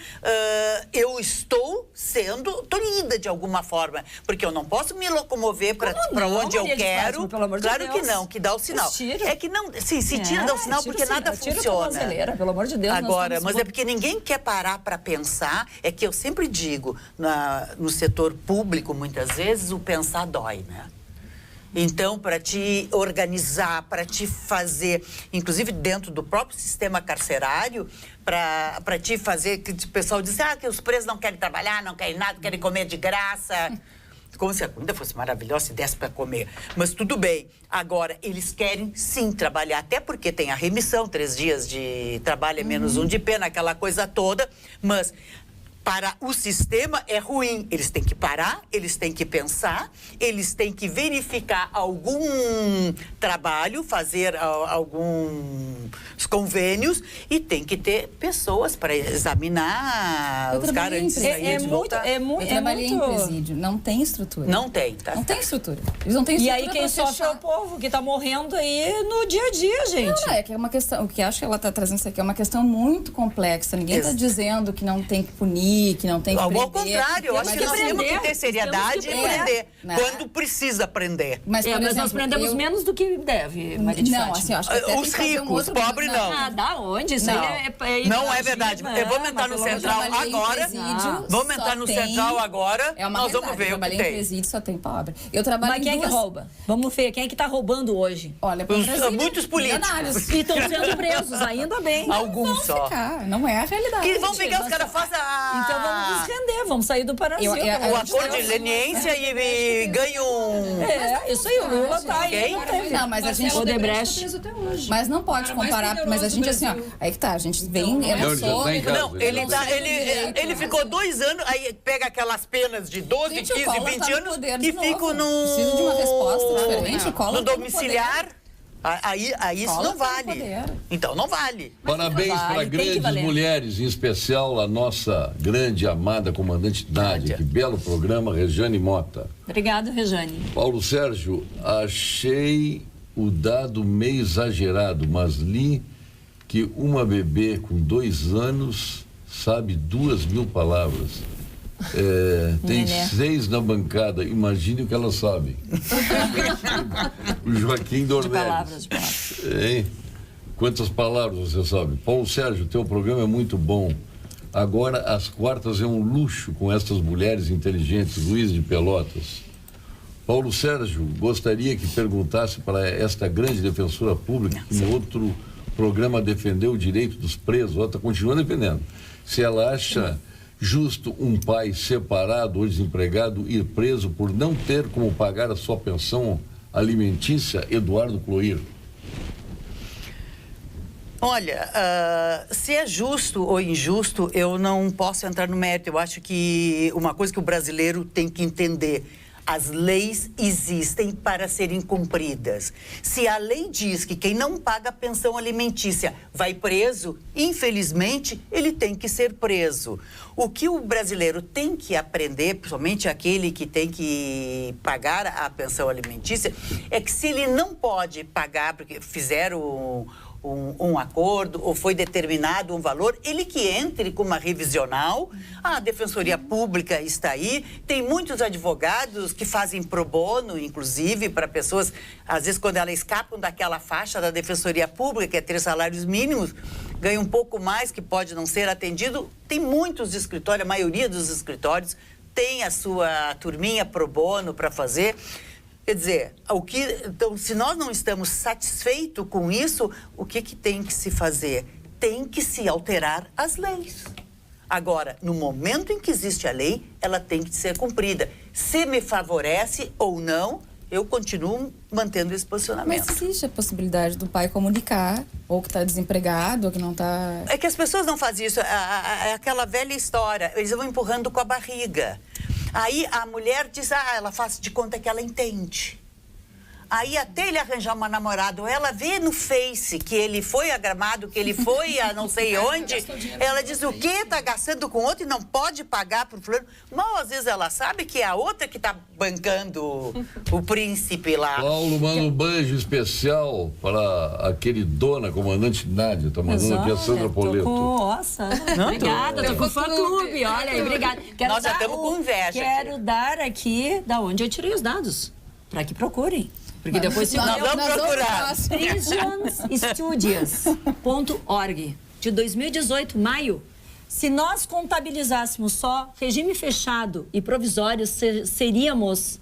Eu estou sendo tolhida de alguma forma, porque eu não posso me locomover para onde eu quero. Claro que não, que dá o sinal. É que não, sim, se tira, dá o sinal, porque nada funciona. Pelo amor de Deus. Agora, mas é porque ninguém quer parar para pensar, é que eu sempre digo, no setor público, muitas vezes, o pensar dói, né? Então, para te organizar, para te fazer, inclusive dentro do próprio sistema carcerário, para te fazer, que o pessoal diz que os presos não querem trabalhar, não querem nada, querem comer de graça. Como se a comida fosse maravilhosa e desse para comer. Mas tudo bem. Agora, eles querem sim trabalhar, até porque tem a remissão, 3 dias de trabalho é menos 1 de pena, aquela coisa toda. Mas para o sistema é ruim. Eles têm que parar, eles têm que pensar, eles têm que verificar algum trabalho, fazer alguns convênios e tem que ter pessoas para examinar os caras antes de voltar. Eu trabalhei em presídio, não tem estrutura. Não tem, tá? Não tem estrutura. Eles não têm estrutura. E aí quem sofre é o povo que tá morrendo aí no dia a dia, gente. Não, é que é uma questão, o que acho que ela tá trazendo isso aqui é uma questão muito complexa. Ninguém tá dizendo que não tem que punir, que não tem que prender. Ao contrário, eu acho que nós temos que ter seriedade e prender. Quando precisa prender. Mas nós prendemos menos do que deve, Maria de Fátima. Não, assim, eu acho que até os ricos, pobres não. Ah, da onde? Isso não. aí Não é verdade. Vamos entrar no Central agora. Vamos entrar no Central agora. Nós vamos ver o que tem. Eu trabalhei em presídio, só tem pobre. Eu trabalho Mas quem é que rouba? Vamos ver, quem é que tá roubando hoje? Olha, muitos políticos. E estão sendo presos, ainda bem. Alguns só. Ficar. Não é a realidade. Que vão pegar os caras fazem Então vamos nos render, vamos sair do Brasil. O acordo de leniência e ganham... Isso aí, o Lula tá aí. Não, mas a gente... Mas não pode comparar, mas a gente assim, ó, aí que tá, a gente vem, Não, ele ficou 2 anos, aí pega aquelas penas de 12, 15, 20 anos e fica no... Precisa de uma resposta diferente, no domiciliar. Aí isso não vale. Então não vale. Parabéns para grandes mulheres, em especial a nossa grande amada comandante Nádia. Que belo programa, Rejane Mota. Obrigado, Rejane. Paulo Sérgio, achei o dado meio exagerado, mas li que uma bebê com 2 anos sabe 2.000 palavras. Tem 6 na bancada, imagine o que elas sabem. O Joaquim Dornelles. Quantas palavras você sabe? Paulo Sérgio, teu programa é muito bom. Agora as quartas é um luxo com estas mulheres inteligentes. Luiz de Pelotas. Paulo Sérgio, gostaria que perguntasse para esta grande defensora pública que no outro programa defendeu o direito dos presos, ela continua defendendo, se ela acha justo um pai separado ou desempregado ir preso por não ter como pagar a sua pensão alimentícia, Eduardo Cloir? Olha, se é justo ou injusto, eu não posso entrar no mérito. Eu acho que uma coisa que o brasileiro tem que entender: as leis existem para serem cumpridas. Se a lei diz que quem não paga a pensão alimentícia vai preso, infelizmente, ele tem que ser preso. O que o brasileiro tem que aprender, principalmente aquele que tem que pagar a pensão alimentícia, é que se ele não pode pagar, porque fizeram um acordo ou foi determinado um valor, ele que entre com uma revisional. A Defensoria Pública está aí, tem muitos advogados que fazem pro bono, inclusive, para pessoas, às vezes, quando elas escapam daquela faixa da Defensoria Pública, que é 3 salários mínimos, ganha um pouco mais, que pode não ser atendido. Tem muitos escritórios, a maioria dos escritórios tem a sua turminha pro bono para fazer. Quer dizer, então, se nós não estamos satisfeitos com isso, o que tem que se fazer? Tem que se alterar as leis. Agora, no momento em que existe a lei, ela tem que ser cumprida. Se me favorece ou não, eu continuo mantendo esse posicionamento. Mas existe a possibilidade do pai comunicar, ou que está desempregado, ou que não está... É que as pessoas não fazem isso. É aquela velha história, eles vão empurrando com a barriga. Aí a mulher diz, ela faz de conta que ela entende. Aí até ele arranjar uma namorada, ou ela vê no Face que ele foi a Gramado, que ele foi a não sei onde, ela diz o quê? Tá gastando com outro e não pode pagar pro fulano. Mal às vezes ela sabe que é a outra que tá bancando o príncipe lá. Paulo, manda um beijo especial para a queridona comandante Nádia, tá mandando aqui a Sandra Poleto. Nossa, obrigada, tô com fã-clube, olha aí, obrigada. Nós já estamos com inveja. Quero dar aqui da onde eu tirei os dados, para que procurem. Porque depois nós vamos procurar. Prisonstudios.org, de 2018, maio. Se nós contabilizássemos só regime fechado e provisório, seríamos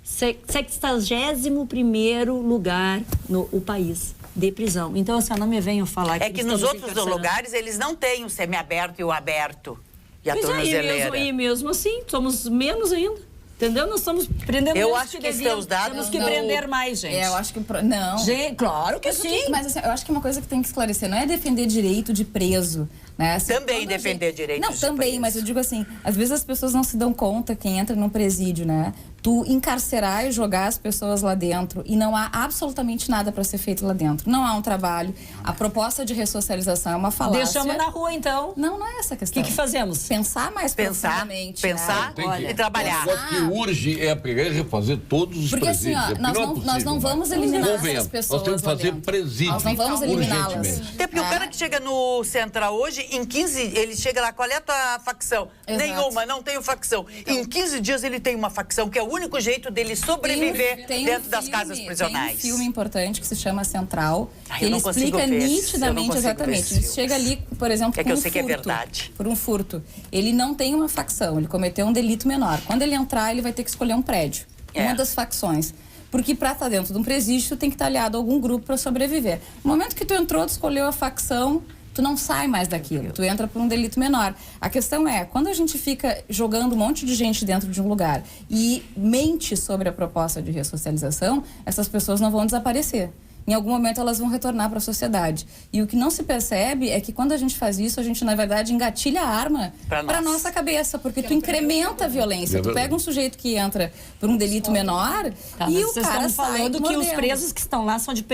61º lugar no país de prisão. Então, assim, não me venham falar que nos outros lugares eles não têm o semiaberto e o aberto. E a tornozeleira. E mesmo assim, somos menos ainda. Entendeu? Nós estamos prendendo Eu menos acho que esses dados temos que não- prender mais, gente. Eu acho que... Não. Gente, claro que sim. Mas assim, eu acho que uma coisa que tem que esclarecer não é defender direito de preso, né? Assim, Também quando a defender direitos Não, de também, preso. mas eu digo assim, às vezes as pessoas não se dão conta, quem entra num presídio, né? Tu encarcerar e jogar as pessoas lá dentro e não há absolutamente nada para ser feito lá dentro. Não há um trabalho. A proposta de ressocialização é uma falácia. Deixamos na rua, então. Não, não é essa a O questão. que fazemos? Pensar mais profundamente. Pensar né? e trabalhar. O que urge é pegar e refazer todos os Porque assim, presídios. ó, É nós porque não, é nós não possível, vamos mas- eliminar Convenhamos, essas pessoas nós temos que lá fazer dentro. presídio. Nós não vamos eliminá-las. urgentemente. Até porque o cara que chega no Central hoje, em 15, ele chega lá, qual é a tua facção? Exato. Nenhuma, não tenho facção. Em 15 dias ele tem uma facção, que é o único jeito dele sobreviver Tem dentro das casas Tem prisionais. um filme importante que se chama Central, Ai, que eu ele não consigo explica ver esse, eu não nitidamente, consigo ver exatamente. esses Ele filmes. chega ali, por exemplo, É que por eu um sei que é furto, verdade. por um furto. Ele não tem uma facção, ele cometeu um delito menor. Quando ele entrar, ele vai ter que escolher um prédio, uma das facções. Porque para estar dentro de um presídio, tu tem que estar aliado a algum grupo para sobreviver. No momento que tu entrou, tu escolheu a facção, tu não sai mais daquilo, tu entra por um delito menor. A questão é, quando a gente fica jogando um monte de gente dentro de um lugar e mente sobre a proposta de ressocialização, essas pessoas não vão desaparecer. Em algum momento elas vão retornar para a sociedade. E o que não se percebe é que quando a gente faz isso, a gente, na verdade, engatilha a arma para a nossa cabeça, porque tu incrementa a violência. Tu pega um sujeito que entra por um delito menor e o vocês cara estão sai falando que os mordendo. presos que estão lá são de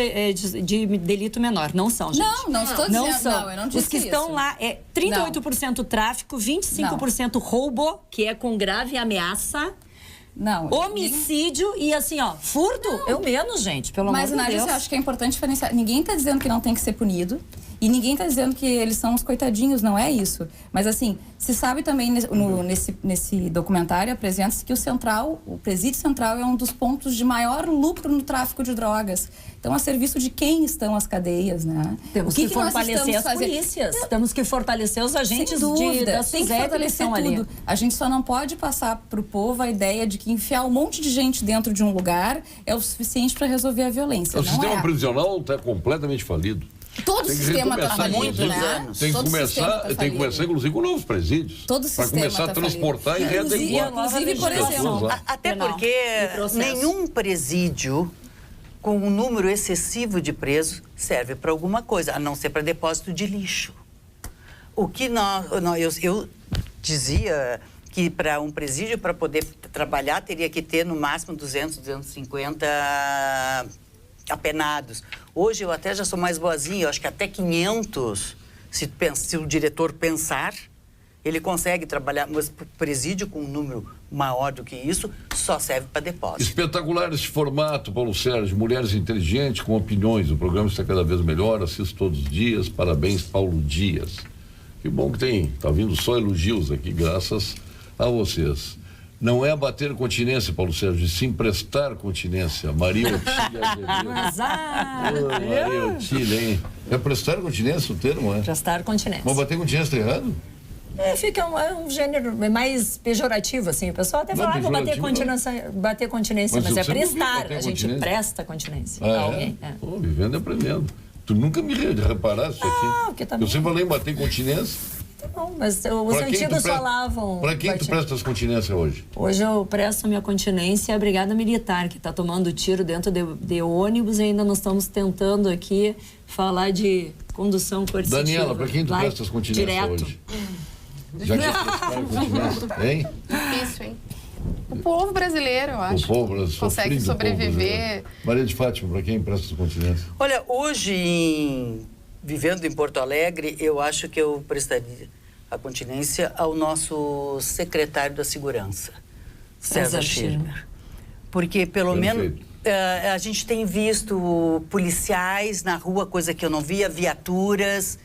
delito menor. Não são, gente. Não estou dizendo, Não são. não, eu não disse Os que isso. estão lá é 38% tráfico, 25% roubo, que é com grave ameaça. Não. Homicídio e assim, ó, furto é o menos, gente, pelo amor Mas, de Nádia, Deus. eu acho que é importante diferenciar. Ninguém está dizendo que não tem que ser punido e ninguém está dizendo que eles são os coitadinhos, não é isso. Mas, assim, se sabe também nesse documentário, apresenta-se que o presídio central é um dos pontos de maior lucro no tráfico de drogas. Então, a serviço de quem estão as cadeias, né? Temos que fortalecer as polícias. Temos que fortalecer os agentes da tem que SUSEP que fortalecer estão tudo. ali. A gente só não pode passar para o povo a ideia de que enfiar um monte de gente dentro de um lugar é o suficiente para resolver a violência. O Não sistema é. prisional está completamente falido. Todo o Tem que sistema está recomeçar, falido, inclusive. né? Tem que Todo o sistema começar, tá tem que falido. começar, inclusive, com novos presídios. Todo o Para sistema começar a tá transportar e falido. readequar. Inclusive, por as pessoas exemplo, lá. Até Penal porque e processo. nenhum presídio com um número excessivo de presos serve para alguma coisa, a não ser para depósito de lixo. O que eu dizia que para um presídio, para poder trabalhar, teria que ter no máximo 200, 250 apenados. Hoje eu até já sou mais boazinha, eu acho que até 500, se o diretor pensar, ele consegue trabalhar, mas o presídio com um número maior do que isso só serve para depósito. Espetacular esse formato, Paulo Sérgio. Mulheres inteligentes com opiniões. O programa está cada vez melhor. Assisto todos os dias. Parabéns, Paulo Dias. Que bom que tá vindo só elogios aqui, graças a vocês. Não é abater continência, Paulo Sérgio, sim prestar continência. Maria Otília Azevedo. Azar. Ô, Maria Otília, hein? É prestar continência o termo, é? Prestar continência. Mas bater continência está errado? Fica um gênero mais pejorativo, assim. O pessoal até Não, fala, vou bater pejorativo, continência, Mas mas é você nunca viu prestar. bater A gente continência? presta continência Ah, a é? alguém. É. Pô, vivendo e aprendendo. Tu nunca me reparaste isso aqui? porque também- Eu sempre falei em bater continência. Não, mas os Pra quem tu antigos presta- falavam... Pra quem tu batia. presta as continências hoje? Hoje eu presto minha continência à Brigada Militar, que está tomando tiro dentro de ônibus e ainda nós estamos tentando aqui falar de condução coercitiva. Daniela, pra quem tu Lá, presta as continências direto. hoje? Já que prestaram continência, hein? Difícil, hein? O povo brasileiro, eu acho. O povo que consegue sofrido, o povo sobreviver. brasileiro. Maria de Fátima, para quem presta as continências? Olha, hoje, vivendo em Porto Alegre, eu acho que eu prestaria a continência ao nosso secretário da Segurança, César Schirmer. Porque, pelo menos, a gente tem visto policiais na rua, coisa que eu não via, viaturas.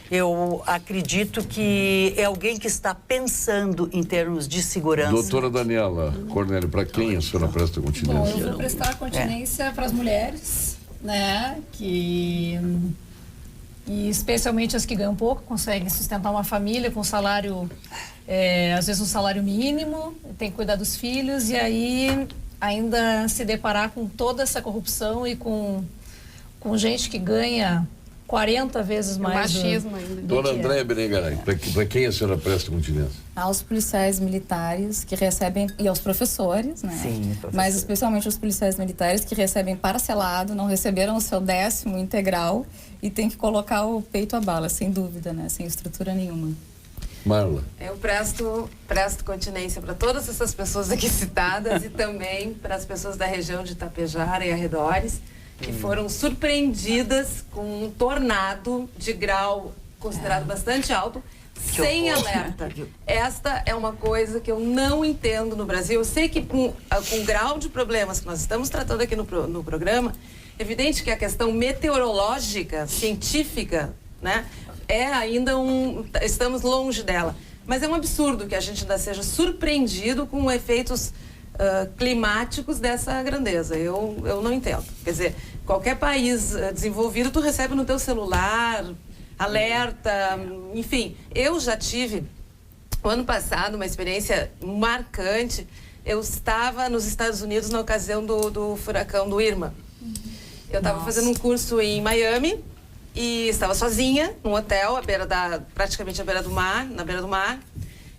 Eu acredito que é alguém que está pensando em termos de segurança. Doutora Daniela Cornélio, para quem a senhora presta Bom, continência? eu vou prestar continência para as mulheres, né, e especialmente as que ganham pouco, conseguem sustentar uma família com salário, às vezes um salário mínimo, tem que cuidar dos filhos e aí ainda se deparar com toda essa corrupção e com gente que ganha 40 vezes mais machismo ainda. Dona Andréia Berengaray, para quem a senhora presta continência? Aos policiais militares que recebem, e aos professores, né? Sim, professor. Mas especialmente os policiais militares que recebem parcelado, não receberam o seu 10º integral e tem que colocar o peito à bala, sem dúvida, né? Sem estrutura nenhuma. Marla. Eu presto continência para todas essas pessoas aqui citadas e também para as pessoas da região de Itapejara e arredores, que foram surpreendidas com um tornado de grau considerado bastante alto, sem alerta. Esta é uma coisa que eu não entendo no Brasil. Eu sei que com o grau de problemas que nós estamos tratando aqui no programa, é evidente que a questão meteorológica, científica, né, é ainda estamos longe dela. Mas é um absurdo que a gente ainda seja surpreendido com efeitos climáticos dessa grandeza. Eu não entendo. Quer dizer, qualquer país desenvolvido, tu recebe no teu celular, alerta, enfim. Eu já tive, o ano passado, uma experiência marcante. Eu estava nos Estados Unidos na ocasião do furacão do Irma. Eu estava fazendo um curso em Miami e estava sozinha num hotel praticamente à beira do mar, na beira do mar.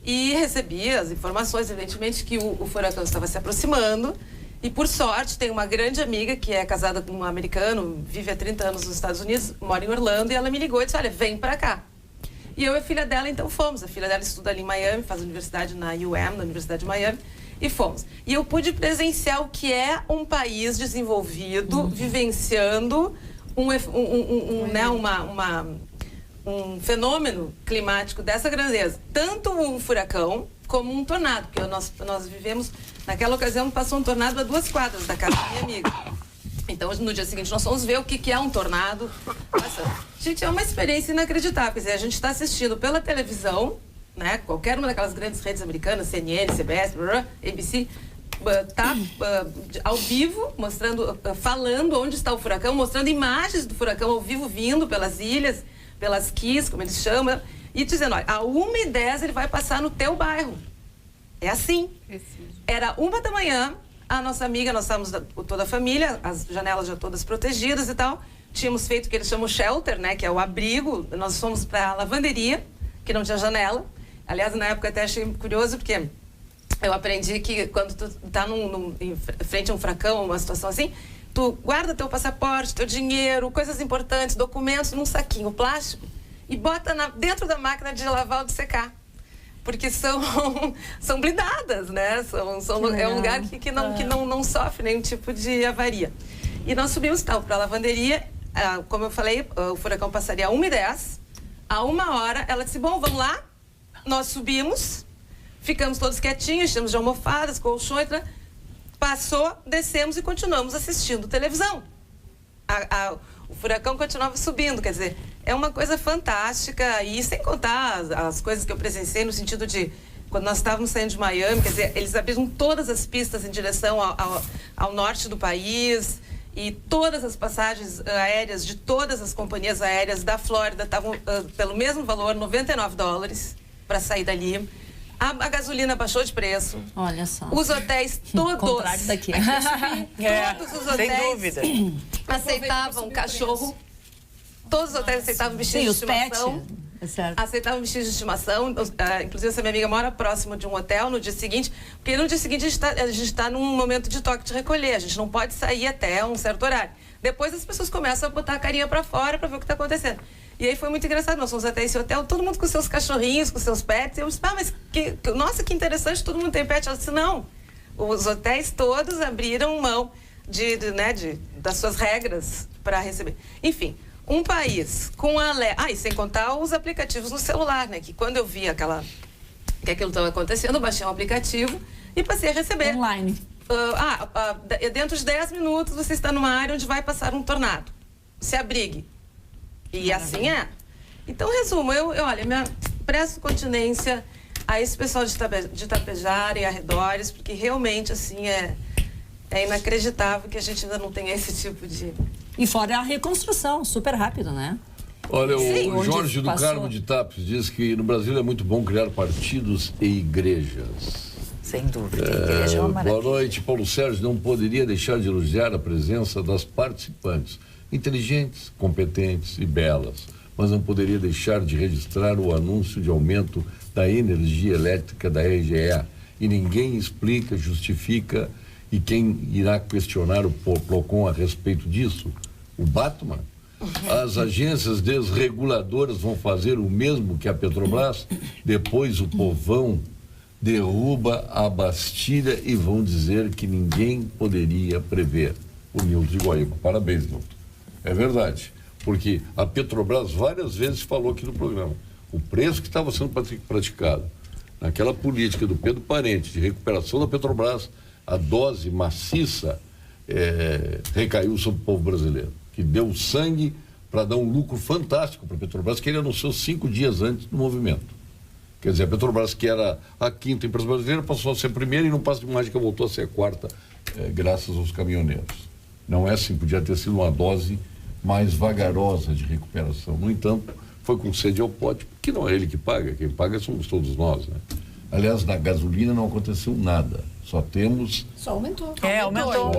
E recebi as informações, evidentemente, que o furacão estava se aproximando. E, por sorte, tem uma grande amiga que é casada com um americano, vive há 30 anos nos Estados Unidos, mora em Orlando, e ela me ligou e disse, olha, vem pra cá. E eu e a filha dela, então, fomos. A filha dela estuda ali em Miami, faz universidade na UM, na Universidade de Miami, e fomos. E eu pude presenciar o que é um país desenvolvido, vivenciando um fenômeno climático dessa grandeza, tanto um furacão como um tornado, porque nós vivemos, naquela ocasião passou um tornado a 2 quadras da casa da minha amiga. Então, no dia seguinte, nós fomos ver o que é um tornado. Nossa, gente, é uma experiência inacreditável. Quer dizer, a gente está assistindo pela televisão, né, qualquer uma daquelas grandes redes americanas, CNN, CBS, ABC, tá ao vivo, falando onde está o furacão, mostrando imagens do furacão ao vivo vindo pelas ilhas, pelas Keys, como eles chamam, e dizendo, olha, a 1h10 ele vai passar no teu bairro. É assim. Era 1 da manhã, a nossa amiga, nós estávamos toda a família, as janelas já todas protegidas e tal, tínhamos feito o que eles chamam shelter, né, que é o abrigo, nós fomos para a lavanderia, que não tinha janela. Aliás, na época até achei curioso, porque eu aprendi que quando tu tá em frente a um furacão, uma situação assim, tu guarda teu passaporte, teu dinheiro, coisas importantes, documentos num saquinho plástico e bota dentro da máquina de lavar ou de secar. Porque são blindadas, né? É um lugar que não sofre nenhum tipo de avaria. E nós subimos para a lavanderia, como eu falei, o furacão passaria a 1h10, a 1h, ela disse, bom, vamos lá. Nós subimos, ficamos todos quietinhos, estamos de almofadas, colchões, né? Passou, descemos e continuamos assistindo televisão. O furacão continuava subindo, quer dizer, é uma coisa fantástica, e sem contar as coisas que eu presenciei no sentido de, quando nós estávamos saindo de Miami, quer dizer, eles abriram todas as pistas em direção ao norte do país, e todas as passagens aéreas de todas as companhias aéreas da Flórida estavam pelo mesmo valor, $99, para sair dali. A gasolina baixou de preço. Olha só. Os hotéis todos. Contrário daqui. Todos os hotéis. Sem dúvida. Aceitavam cachorro. Todos os hotéis aceitavam bichinhos de estimação. Aceitavam bichinhos de estimação. Inclusive, essa minha amiga mora próximo de um hotel no dia seguinte, porque no dia seguinte a gente está num momento de toque de recolher. A gente não pode sair até um certo horário. Depois as pessoas começam a botar a carinha para fora para ver o que está acontecendo. E aí foi muito engraçado, nós fomos até esse hotel, todo mundo com seus cachorrinhos, com seus pets. E eu disse, mas nossa, que interessante, todo mundo tem pet. Ela disse, não, os hotéis todos abriram mão das suas regras para receber. Enfim, um país com e sem contar os aplicativos no celular, né? Que quando eu vi que aquilo estava acontecendo, eu baixei um aplicativo e passei a receber. Online. Dentro de 10 minutos você está numa área onde vai passar um tornado. Se abrigue. E assim é. Então, resumo, eu presto continência a esse pessoal de Itapejara e arredores, porque realmente, assim, é inacreditável que a gente ainda não tenha esse tipo de... E fora a reconstrução, super rápido, né? Olha, o Jorge do Carmo de Tapes diz que no Brasil é muito bom criar partidos e igrejas. Sem dúvida, a igreja é uma maravilha. Boa noite, Paulo Sérgio não poderia deixar de elogiar a presença das participantes. inteligentes, competentes e belas, mas não poderia deixar de registrar o anúncio de aumento da energia elétrica da RGE. E ninguém explica, justifica, e quem irá questionar o PROCON a respeito disso? O Batman? As agências desreguladoras vão fazer o mesmo que a Petrobras? Depois o povão derruba a Bastilha e vão dizer que ninguém poderia prever. O Nilton de Guaíba. Parabéns, Nilton. É verdade. Porque a Petrobras várias vezes falou aqui no programa. O preço que estava sendo praticado naquela política do Pedro Parente de recuperação da Petrobras, a dose maciça recaiu sobre o povo brasileiro, que deu sangue para dar um lucro fantástico para a Petrobras, que ele anunciou 5 dias antes do movimento. Quer dizer, a Petrobras, que era a 5ª empresa brasileira, passou a ser a primeira e no passo de mágica voltou a ser a 4ª, graças aos caminhoneiros. Não é assim, podia ter sido uma dose mais vagarosa de recuperação. No entanto, foi com sede ao pote, que não é ele que paga, quem paga somos todos nós, né? Aliás, na gasolina não aconteceu nada, só temos... Só aumentou. Aumentou.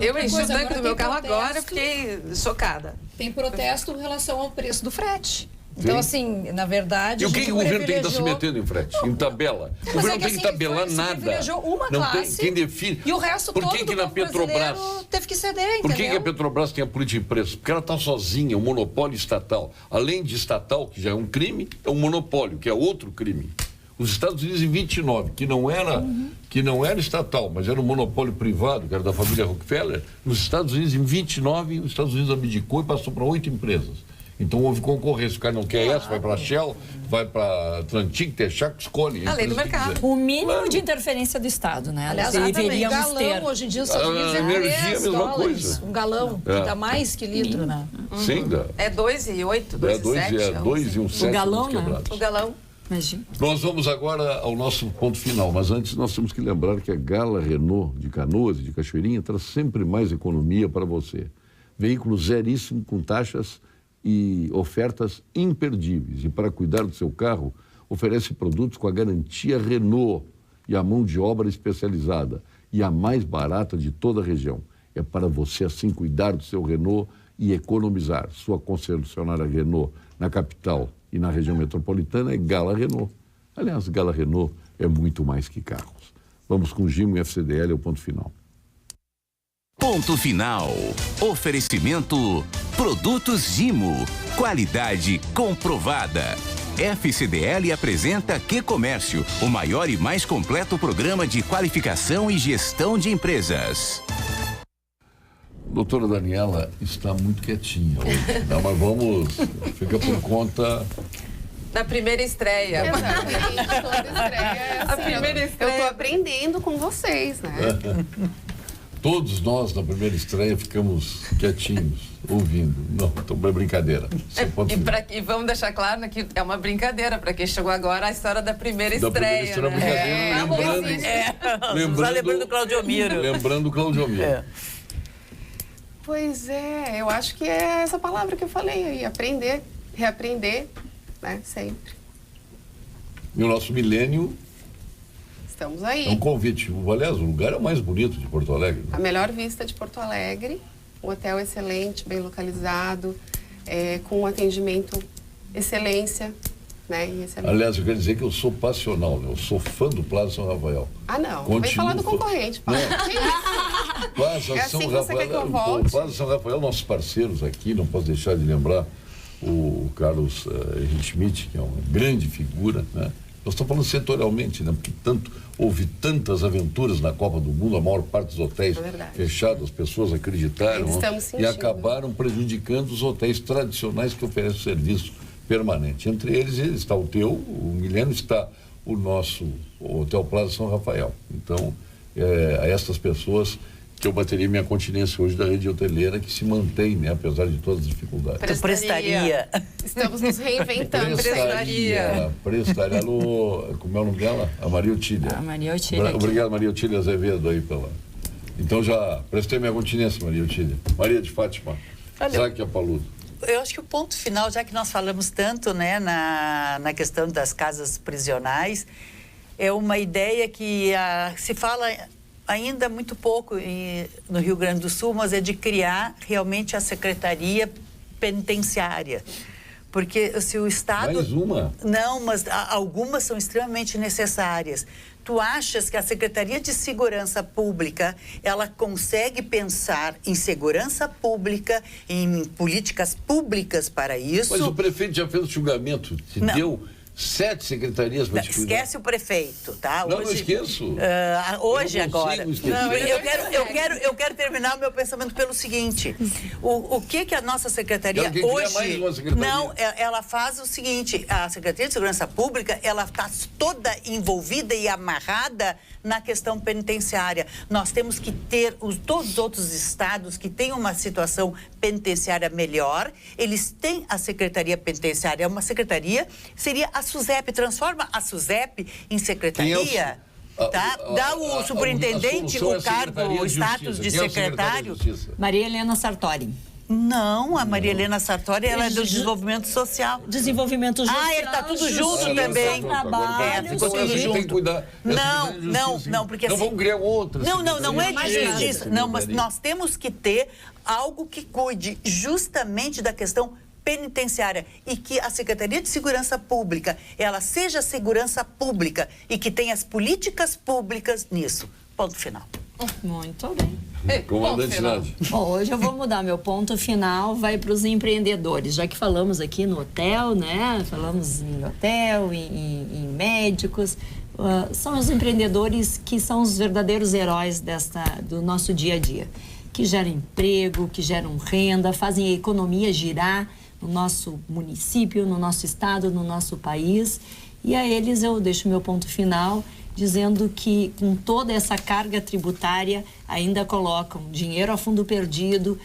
Eu enchi o tanque do meu carro agora, fiquei chocada. Tem protesto em relação ao preço do frete. Então, assim, na verdade... E o que o governo tem que estar se metendo em frete? Em tabela? O governo não tem que tabelar nada. Uma não classe, tem quem define. E o resto por que todo que na Petrobras teve que ceder, entendeu? Por que a Petrobras tem a política de preço? Porque ela está sozinha, um monopólio estatal. Além de estatal, que já é um crime, é um monopólio, que é outro crime. Os Estados Unidos em 29, que não era estatal, mas era um monopólio privado, que era da família Rockefeller, nos Estados Unidos em 29, os Estados Unidos abdicou e passou para 8 empresas. Então houve concorrência, o cara não quer essa, vai para a Shell, vai para a Atlantic, Texaco, escolhe. A lei do mercado. O mínimo de interferência do Estado, né? Aliás, deveríamos ter. Hoje em dia os Estados Unidos é energia, a mesma coisa. Um galão, dá mais que litro, né? Sim, dá. É 2,8, 2,7. 2,7. O galão, né? O galão. Imagina. Nós vamos agora ao nosso ponto final, mas antes nós temos que lembrar que a Gala Renault de Canoas e de Cachoeirinha traz sempre mais economia para você. Veículo zeríssimo com taxas e ofertas imperdíveis. E para cuidar do seu carro, oferece produtos com a garantia Renault e a mão de obra especializada e a mais barata de toda a região. É para você assim cuidar do seu Renault e economizar. Sua concessionária Renault na capital e na região metropolitana é Gala Renault. Aliás, Gala Renault é muito mais que carros. Vamos com o Gimo e FCDL ao ponto final. Ponto final. Oferecimento Produtos Gimo. Qualidade comprovada. FCDL apresenta Que Comércio, o maior e mais completo programa de qualificação e gestão de empresas. Doutora Daniela está muito quietinha hoje. Não, mas vamos, fica por conta... Da primeira estreia. Exatamente, toda estreia é assim. A primeira estreia. Eu estou aprendendo com vocês, né? Todos nós, na primeira estreia, ficamos quietinhos, ouvindo. Não, então é brincadeira. E vamos deixar claro, né, que é uma brincadeira para quem chegou agora, a história da primeira estreia. Da primeira estreia, lembrando o Claudio Miro. Lembrando o Claudio Miro. Pois é, eu acho que é essa palavra que eu falei aí, aprender, reaprender, né, sempre. E o nosso milênio... Estamos aí. É um convite. Aliás, o lugar é o mais bonito de Porto Alegre. Né? A melhor vista de Porto Alegre, um hotel excelente, bem localizado, com um atendimento excelência, né? E excelente. Aliás, eu quero dizer que eu sou passional, né? Eu sou fã do Plaza São Rafael. Ah, não. Vem falar do concorrente, Paulo. Plaza São Rafael. Plaza São Rafael, nossos parceiros aqui, não posso deixar de lembrar o Carlos Henrique Schmidt, que é uma grande figura, né? Nós estamos falando setorialmente, né? Porque houve tantas aventuras na Copa do Mundo, a maior parte dos hotéis fechados, as pessoas acreditaram e acabaram prejudicando os hotéis tradicionais que oferecem serviço permanente. Entre eles está o teu, o Milênio, está o nosso Hotel Plaza São Rafael. Então, a essas pessoas que eu bateria minha continência hoje da rede hoteleira, que se mantém, né, apesar de todas as dificuldades. Prestaria. Estamos nos reinventando. Prestaria. Alô, como é o nome dela? A Maria Otília. A Maria Otília. Obrigado, Maria Otília Azevedo, aí pela... Então já prestei minha continência, Maria Otília. Maria de Fátima. Záquia Paludo. Eu acho que o ponto final, já que nós falamos tanto, né, na questão das casas prisionais, é uma ideia que se fala ainda muito pouco no Rio Grande do Sul, mas é de criar realmente a Secretaria Penitenciária. Porque se o Estado... Mais uma? Não, mas algumas são extremamente necessárias. Tu achas que a Secretaria de Segurança Pública, ela consegue pensar em segurança pública, em políticas públicas para isso? Mas o prefeito já fez o julgamento, deu 7 secretarias para discutir. Esquece o prefeito, tá? Não, não esqueço. Hoje, agora. Não, eu quero terminar o meu pensamento pelo seguinte. O que a nossa secretaria hoje... Mais uma secretaria. Não, ela faz o seguinte, a Secretaria de Segurança Pública, ela está toda envolvida e amarrada na questão penitenciária. Nós temos que ter todos os outros estados que têm uma situação penitenciária melhor, eles têm a Secretaria Penitenciária, é uma secretaria, seria a SUSEP, transforma a SUSEP em secretaria, tá? Dá o superintendente o cargo, o status de secretário. Maria Helena Sartori. Não, a Maria Helena Sartori, ela é do desenvolvimento social. Desenvolvimento social. Ah, ele tá tudo junto também. Ficou tudo junto. Tem que cuidar. Não, porque assim... Não vamos criar outras. Não é disso. Não, mas nós temos que ter algo que cuide justamente da questão penitenciária e que a Secretaria de Segurança Pública, ela seja segurança pública e que tenha as políticas públicas nisso. Ponto final. Muito bem. Comandante Nádia. Bom, hoje eu vou mudar. Meu ponto final vai para os empreendedores. Já que falamos aqui no hotel, né? Falamos em hotel, em médicos. São os empreendedores que são os verdadeiros heróis do nosso dia a dia. Que geram emprego, que geram renda, fazem a economia girar no nosso município, no nosso estado, no nosso país. E a eles eu deixo meu ponto final, dizendo que com toda essa carga tributária ainda colocam dinheiro a fundo perdido,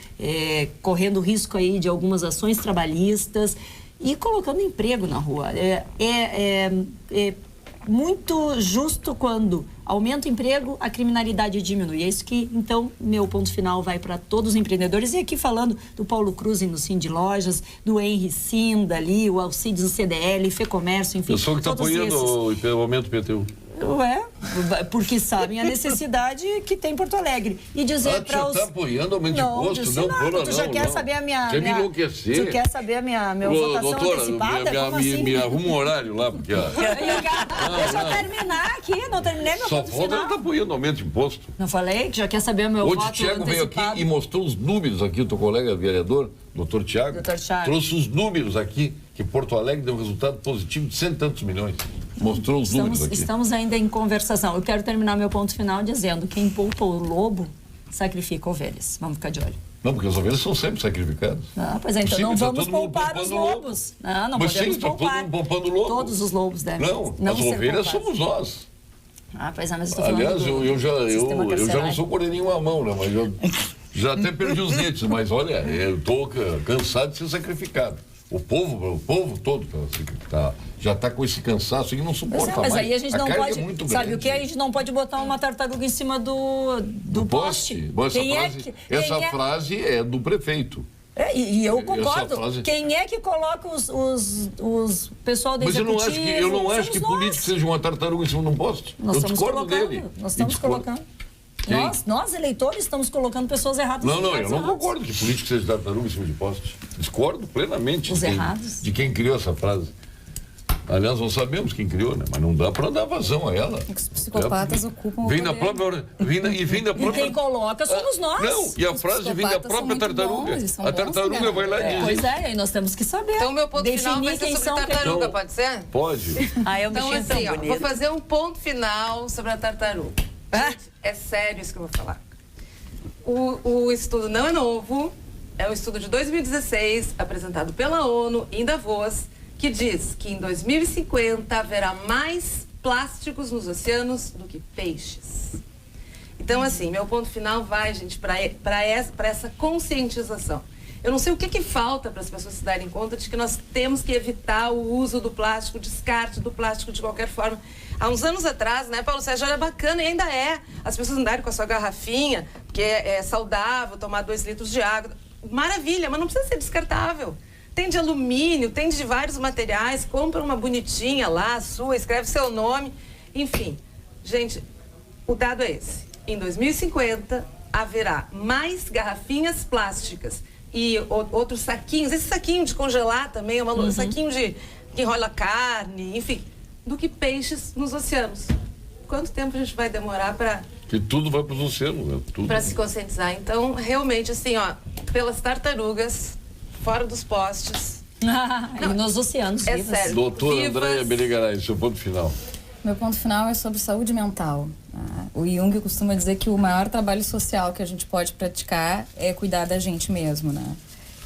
correndo risco aí de algumas ações trabalhistas e colocando emprego na rua. É muito justo quando aumenta o emprego, a criminalidade diminui. É isso que, então, meu ponto final vai para todos os empreendedores. E aqui falando do Paulo Cruz no Cindy Lojas, do Henry Sinda ali, o Alcides no CDL, FEComércio, enfim. Eu sou que está apoiando o aumento do PTU. Porque sabem a necessidade que tem Porto Alegre. E dizer para os... Você está apoiando aumento de imposto? Não, tu já quer saber a minha... Quer me enlouquecer? Tu quer saber a minha votação antecipada? Como assim? Me arruma um horário lá, porque... Deixa eu terminar aqui, não terminei meu ponto final. Só falta ela está apoiando aumento de imposto. Não falei que já quer saber o meu voto antecipado? O Tiago veio aqui e mostrou os números aqui, o teu colega vereador, doutor Tiago, trouxe os números aqui, que Porto Alegre deu um resultado positivo de 100 e tantos milhões. Mostrou os números aqui. Estamos ainda em conversação. Eu quero terminar meu ponto final dizendo: quem poupa o lobo, sacrifica ovelhas. Vamos ficar de olho. Não, porque as ovelhas são sempre sacrificadas. Pois é, então não vamos poupar os lobos. Não podemos poupar. Poupando lobo. Todos os lobos devem. Não, as ovelhas somos nós. Pois é, mas estou falando. Aliás, eu já não sou coreirinho à mão, né? Mas eu já até perdi os dentes. Mas olha, eu estou cansado de ser sacrificado. O povo todo já está com esse cansaço e não suporta mais. Mas aí a gente não pode... É sabe o que? A gente não pode botar uma tartaruga em cima do poste. Essa frase é do prefeito. E eu concordo. Quem é que coloca os pessoal da executiva? Mas eu não acho que político seja uma tartaruga em cima de um poste. Eu discordo dele. Nós estamos colocando. Nós, eleitores, estamos colocando pessoas erradas. Não, eu não concordo que político seja tartaruga em cima de poste. Discordo plenamente de quem criou essa frase. Aliás, nós sabemos quem criou, né? Mas não dá para dar vazão a ela. Os psicopatas ocupam vem da própria E quem coloca somos nós. Não, e a frase vem da própria tartaruga. A tartaruga vai lá e diz. Pois é, e nós temos que saber. Então, meu ponto final vai ser sobre tartaruga, pode ser? Pode. Eu me sinto tão bonito. Vou fazer um ponto final sobre a tartaruga. É sério isso que eu vou falar. O estudo não é novo, é um estudo de 2016, apresentado pela ONU em Davos, que diz que em 2050 haverá mais plásticos nos oceanos do que peixes. Então, assim, meu ponto final vai, gente, para essa conscientização. Eu não sei o que falta para as pessoas se darem conta de que nós temos que evitar o uso do plástico, o descarte do plástico de qualquer forma. Há uns anos atrás, né, Paulo Sérgio, era bacana e ainda é. As pessoas andarem com a sua garrafinha, porque é saudável, tomar 2 litros de água. Maravilha, mas não precisa ser descartável. Tem de alumínio, tem de vários materiais, compra uma bonitinha lá, sua, escreve seu nome, enfim. Gente, o dado é esse. em 2050 haverá mais garrafinhas plásticas e outros saquinhos, esse saquinho de congelar também, saquinho que enrola carne, enfim, do que peixes nos oceanos. Quanto tempo a gente vai demorar para... Que tudo vai para os oceanos, né? Para se conscientizar. Então, realmente, assim, ó, pelas tartarugas, fora dos postes... E nos oceanos. É sério. Doutora Andréia Beregaray, seu ponto final. Meu ponto final é sobre saúde mental. O Jung costuma dizer que o maior trabalho social que a gente pode praticar é cuidar da gente mesmo, né?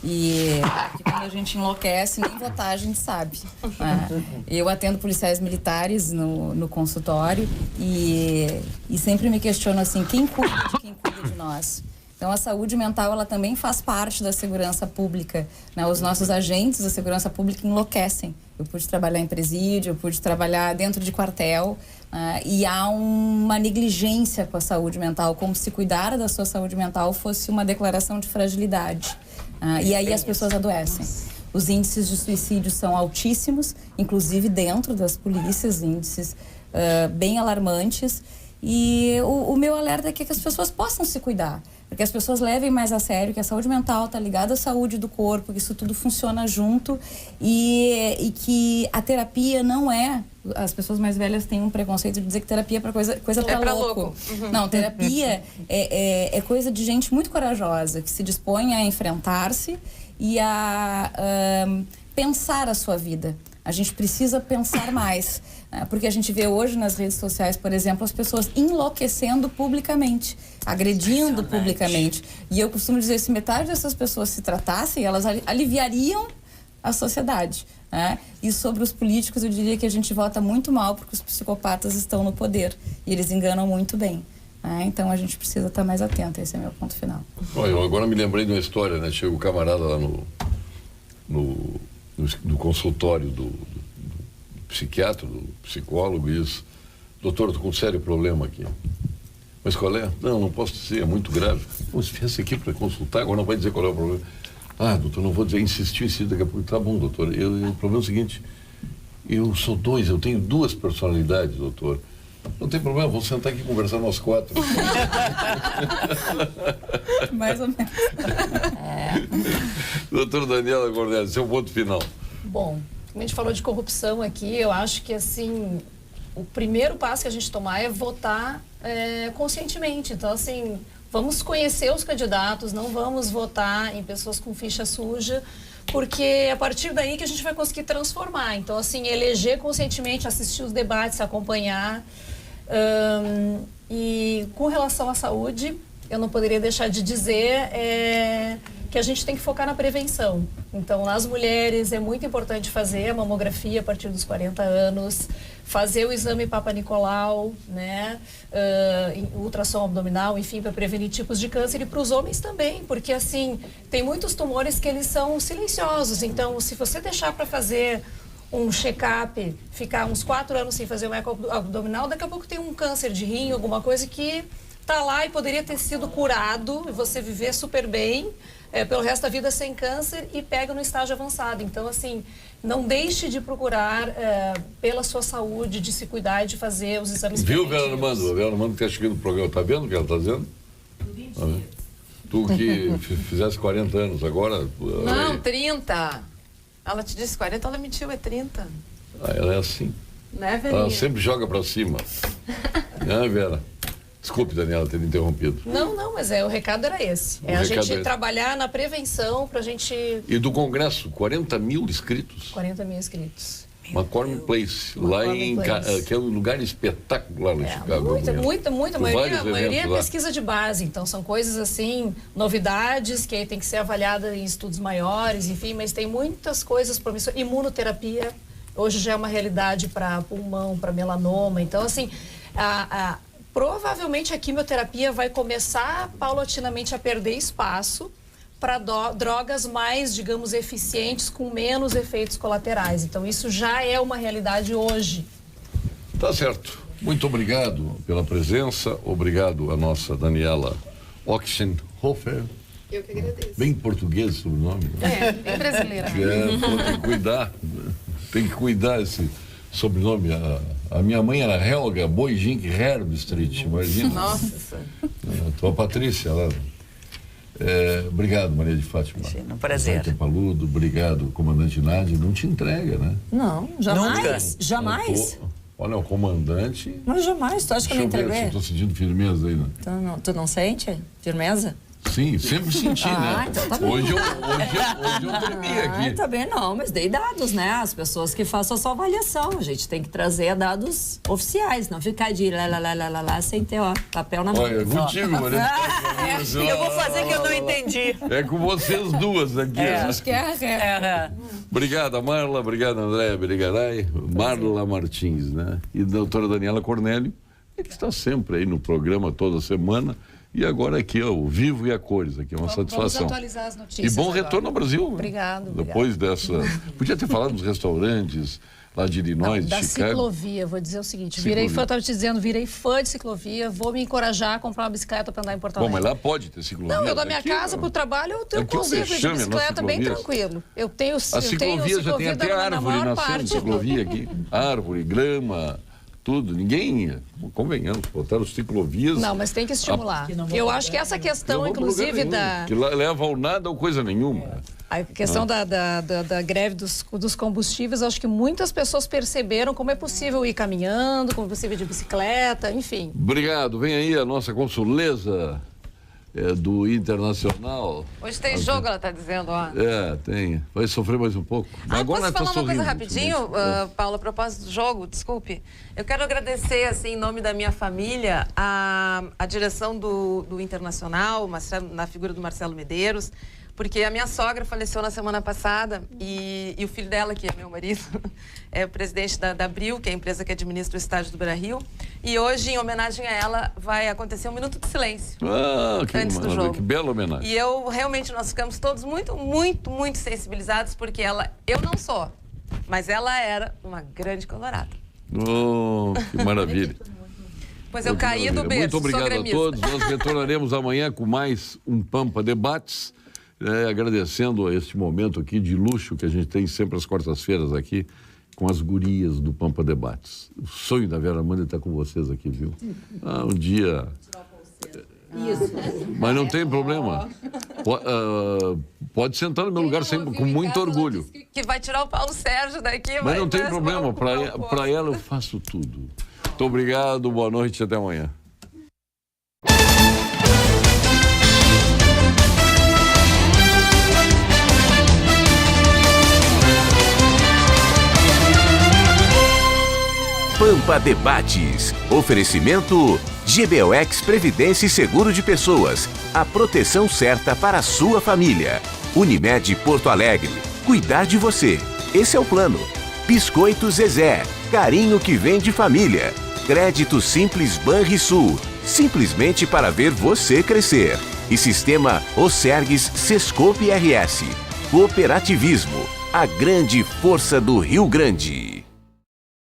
E quando a gente enlouquece, nem votar a gente sabe. Eu atendo policiais militares no consultório e sempre me questiono assim, quem cuida de nós? Então, a saúde mental, ela também faz parte da segurança pública, né? Os nossos agentes da segurança pública enlouquecem. Eu pude trabalhar em presídio, eu pude trabalhar dentro de quartel, e há uma negligência com a saúde mental, como se cuidar da sua saúde mental fosse uma declaração de fragilidade. E aí as pessoas adoecem. Os índices de suicídio são altíssimos, inclusive dentro das polícias, índices bem alarmantes. E o meu alerta é que as pessoas possam se cuidar, porque as pessoas levem mais a sério que a saúde mental está ligada à saúde do corpo, que isso tudo funciona junto e que a terapia não é... As pessoas mais velhas têm um preconceito de dizer que terapia é para coisa para louco. Uhum. Não, terapia é coisa de gente muito corajosa, que se dispõe a enfrentar-se e a pensar a sua vida. A gente precisa pensar mais, porque a gente vê hoje nas redes sociais, por exemplo, as pessoas enlouquecendo publicamente, agredindo publicamente. E eu costumo dizer, se metade dessas pessoas se tratassem, elas aliviariam a sociedade. E sobre os políticos, eu diria que a gente vota muito mal porque os psicopatas estão no poder e eles enganam muito bem. Então a gente precisa estar mais atento, esse é meu ponto final. Olha, eu agora me lembrei de uma história, né? Chega o camarada lá no consultório do psiquiatra, do psicólogo, e diz: doutor, estou com um sério problema aqui. Mas qual é? Não posso dizer, é muito grave. Você viesse aqui para consultar, agora não vai dizer qual é o problema. Doutor, não vou dizer, insistir, daqui a pouco. Tá bom, doutor. O problema é o seguinte, eu tenho duas personalidades, doutor. Não tem problema, vamos sentar aqui e conversar nós quatro. Mais ou menos. Doutora Daniela Cornélio, seu ponto final. Bom, como a gente falou de corrupção aqui, eu acho que assim, o primeiro passo que a gente tomar é votar conscientemente. Então, assim, vamos conhecer os candidatos, não vamos votar em pessoas com ficha suja, porque é a partir daí que a gente vai conseguir transformar. Então, assim, eleger conscientemente, assistir os debates, acompanhar. E com relação à saúde, eu não poderia deixar de dizer que a gente tem que focar na prevenção. Então, nas mulheres é muito importante fazer a mamografia a partir dos 40 anos, fazer o exame Papa Nicolau, né, ultrassom abdominal, enfim, para prevenir tipos de câncer, e para os homens também, porque assim, tem muitos tumores que eles são silenciosos. Então, se você deixar para fazer um check-up, ficar uns 4 anos sem fazer um eco abdominal, daqui a pouco tem um câncer de rim, alguma coisa que está lá e poderia ter sido curado, e você viver super bem pelo resto da vida sem câncer, e pega no estágio avançado. Então, assim, não deixe de procurar pela sua saúde, de se cuidar e de fazer os exames preventivos. Viu, Vera Armando? A Vera Armando que está chegando no programa, está vendo o que ela está dizendo? Tu que fizesse 40 anos agora... Não, 30. Ela te disse 40, ela mentiu, é 30. Ela é assim. Né, Verinha? Ela sempre joga para cima. Né, Vera? Desculpe, Daniela, ter interrompido. Não, mas o recado era esse. A gente trabalhar na prevenção para a gente... E do Congresso, 40 mil inscritos? 40 mil inscritos. McCormick Place, que é um lugar espetacular em Chicago. Muita. A maioria é pesquisa de base. Então, são coisas assim, novidades, que aí tem que ser avaliada em estudos maiores, enfim, mas tem muitas coisas promissoras. Imunoterapia, hoje já é uma realidade para pulmão, para melanoma. Então, assim, provavelmente a quimioterapia vai começar paulatinamente a perder espaço para drogas mais, digamos, eficientes, com menos efeitos colaterais. Então, isso já é uma realidade hoje. Tá certo. Muito obrigado pela presença. Obrigado a nossa Daniela Ochsenhofer. Eu que agradeço. Bem português o nome. Bem brasileira. Tem que cuidar esse sobrenome. A minha mãe era Helga Boijink Herbstreit, imagina. Nossa. A tua Patrícia lá. Obrigado, Maria de Fátima. Imagina, um prazer. Paludo, obrigado, comandante Nádia. Não te entrega, né? Não, jamais. Jamais. Olha, o comandante... Mas jamais. Tu acha que eu me entreguei? Estou sentindo firmeza aí, né? Tu não sente firmeza? Sim, sempre senti, né? Então tá bem. Hoje eu tremi aqui. Tá bem, não, mas dei dados, né? As pessoas que façam a sua avaliação. A gente tem que trazer dados oficiais, não ficar de lá, sem ter, papel na mão. Olha, contigo, Maria. Eu vou fazer que eu não entendi. É com vocês duas aqui. Acho que é. Obrigado, Marla. Obrigado, Andréa Berigaray. Marla Martins, né? E a doutora Daniela Cornélio, que está sempre aí no programa toda semana. E agora aqui, ó, o Vivo e a Cores, aqui é uma satisfação. Vamos atualizar as notícias. E bom agora. retorno ao Brasil. Obrigado. Depois dessa... Podia ter falado dos restaurantes lá de Illinois, de da Chicago. ciclovia, vou dizer o seguinte, virei fã de ciclovia, vou me encorajar a comprar uma bicicleta para andar em Porto Alegre. Bom, mas lá pode ter ciclovia. Não, eu da minha casa para o trabalho, eu consigo ir de bicicleta bem tranquilo. Eu tenho A ciclovia já tem até árvore nascendo, ciclovia aqui. Árvore, grama... Tudo, ninguém, convenhamos, botaram ciclovias. Não, mas tem que estimular. Eu acho que essa questão, inclusive, que leva ao nada ou coisa nenhuma. A questão da greve dos combustíveis, eu acho que muitas pessoas perceberam como é possível ir caminhando, como é possível ir de bicicleta, enfim. Obrigado. Vem aí a nossa consuleza do Internacional. Hoje tem jogo, ela está dizendo, ó. Tem. Vai sofrer mais um pouco. Agora posso falar uma coisa rapidinho, Paulo, a propósito do jogo? Desculpe. Eu quero agradecer, assim, em nome da minha família, a direção do Internacional, na figura do Marcelo Medeiros, porque a minha sogra faleceu na semana passada e o filho dela, que é meu marido, é o presidente da Abril, que é a empresa que administra o estádio do Beira-Rio. E hoje, em homenagem a ela, vai acontecer um minuto de silêncio. Antes do jogo. Que bela homenagem. E nós ficamos todos muito, muito, muito sensibilizados, porque eu não sou, mas ela era uma grande colorada. Que maravilha. Pois eu caí do berço. Muito obrigado a todos. Nós retornaremos amanhã com mais um Pampa Debates. Agradecendo a este momento aqui de luxo que a gente tem sempre às quartas-feiras aqui com as gurias do Pampa Debates. O sonho da Vera Amanda é estar com vocês aqui, viu? Um dia... Mas não tem problema. Pode sentar no meu lugar sempre, com muito orgulho. Que vai tirar o Paulo Sérgio daqui. Mas não tem problema. Para ela eu faço tudo. Muito obrigado, boa noite e até amanhã. Pampa Debates. Oferecimento GBOX Previdência e Seguro de Pessoas. A proteção certa para a sua família. Unimed Porto Alegre. Cuidar de você. Esse é o plano. Biscoito Zezé. Carinho que vem de família. Crédito Simples Banrisul. Simplesmente para ver você crescer. E Sistema Osergues Sescope RS. Cooperativismo. A grande força do Rio Grande.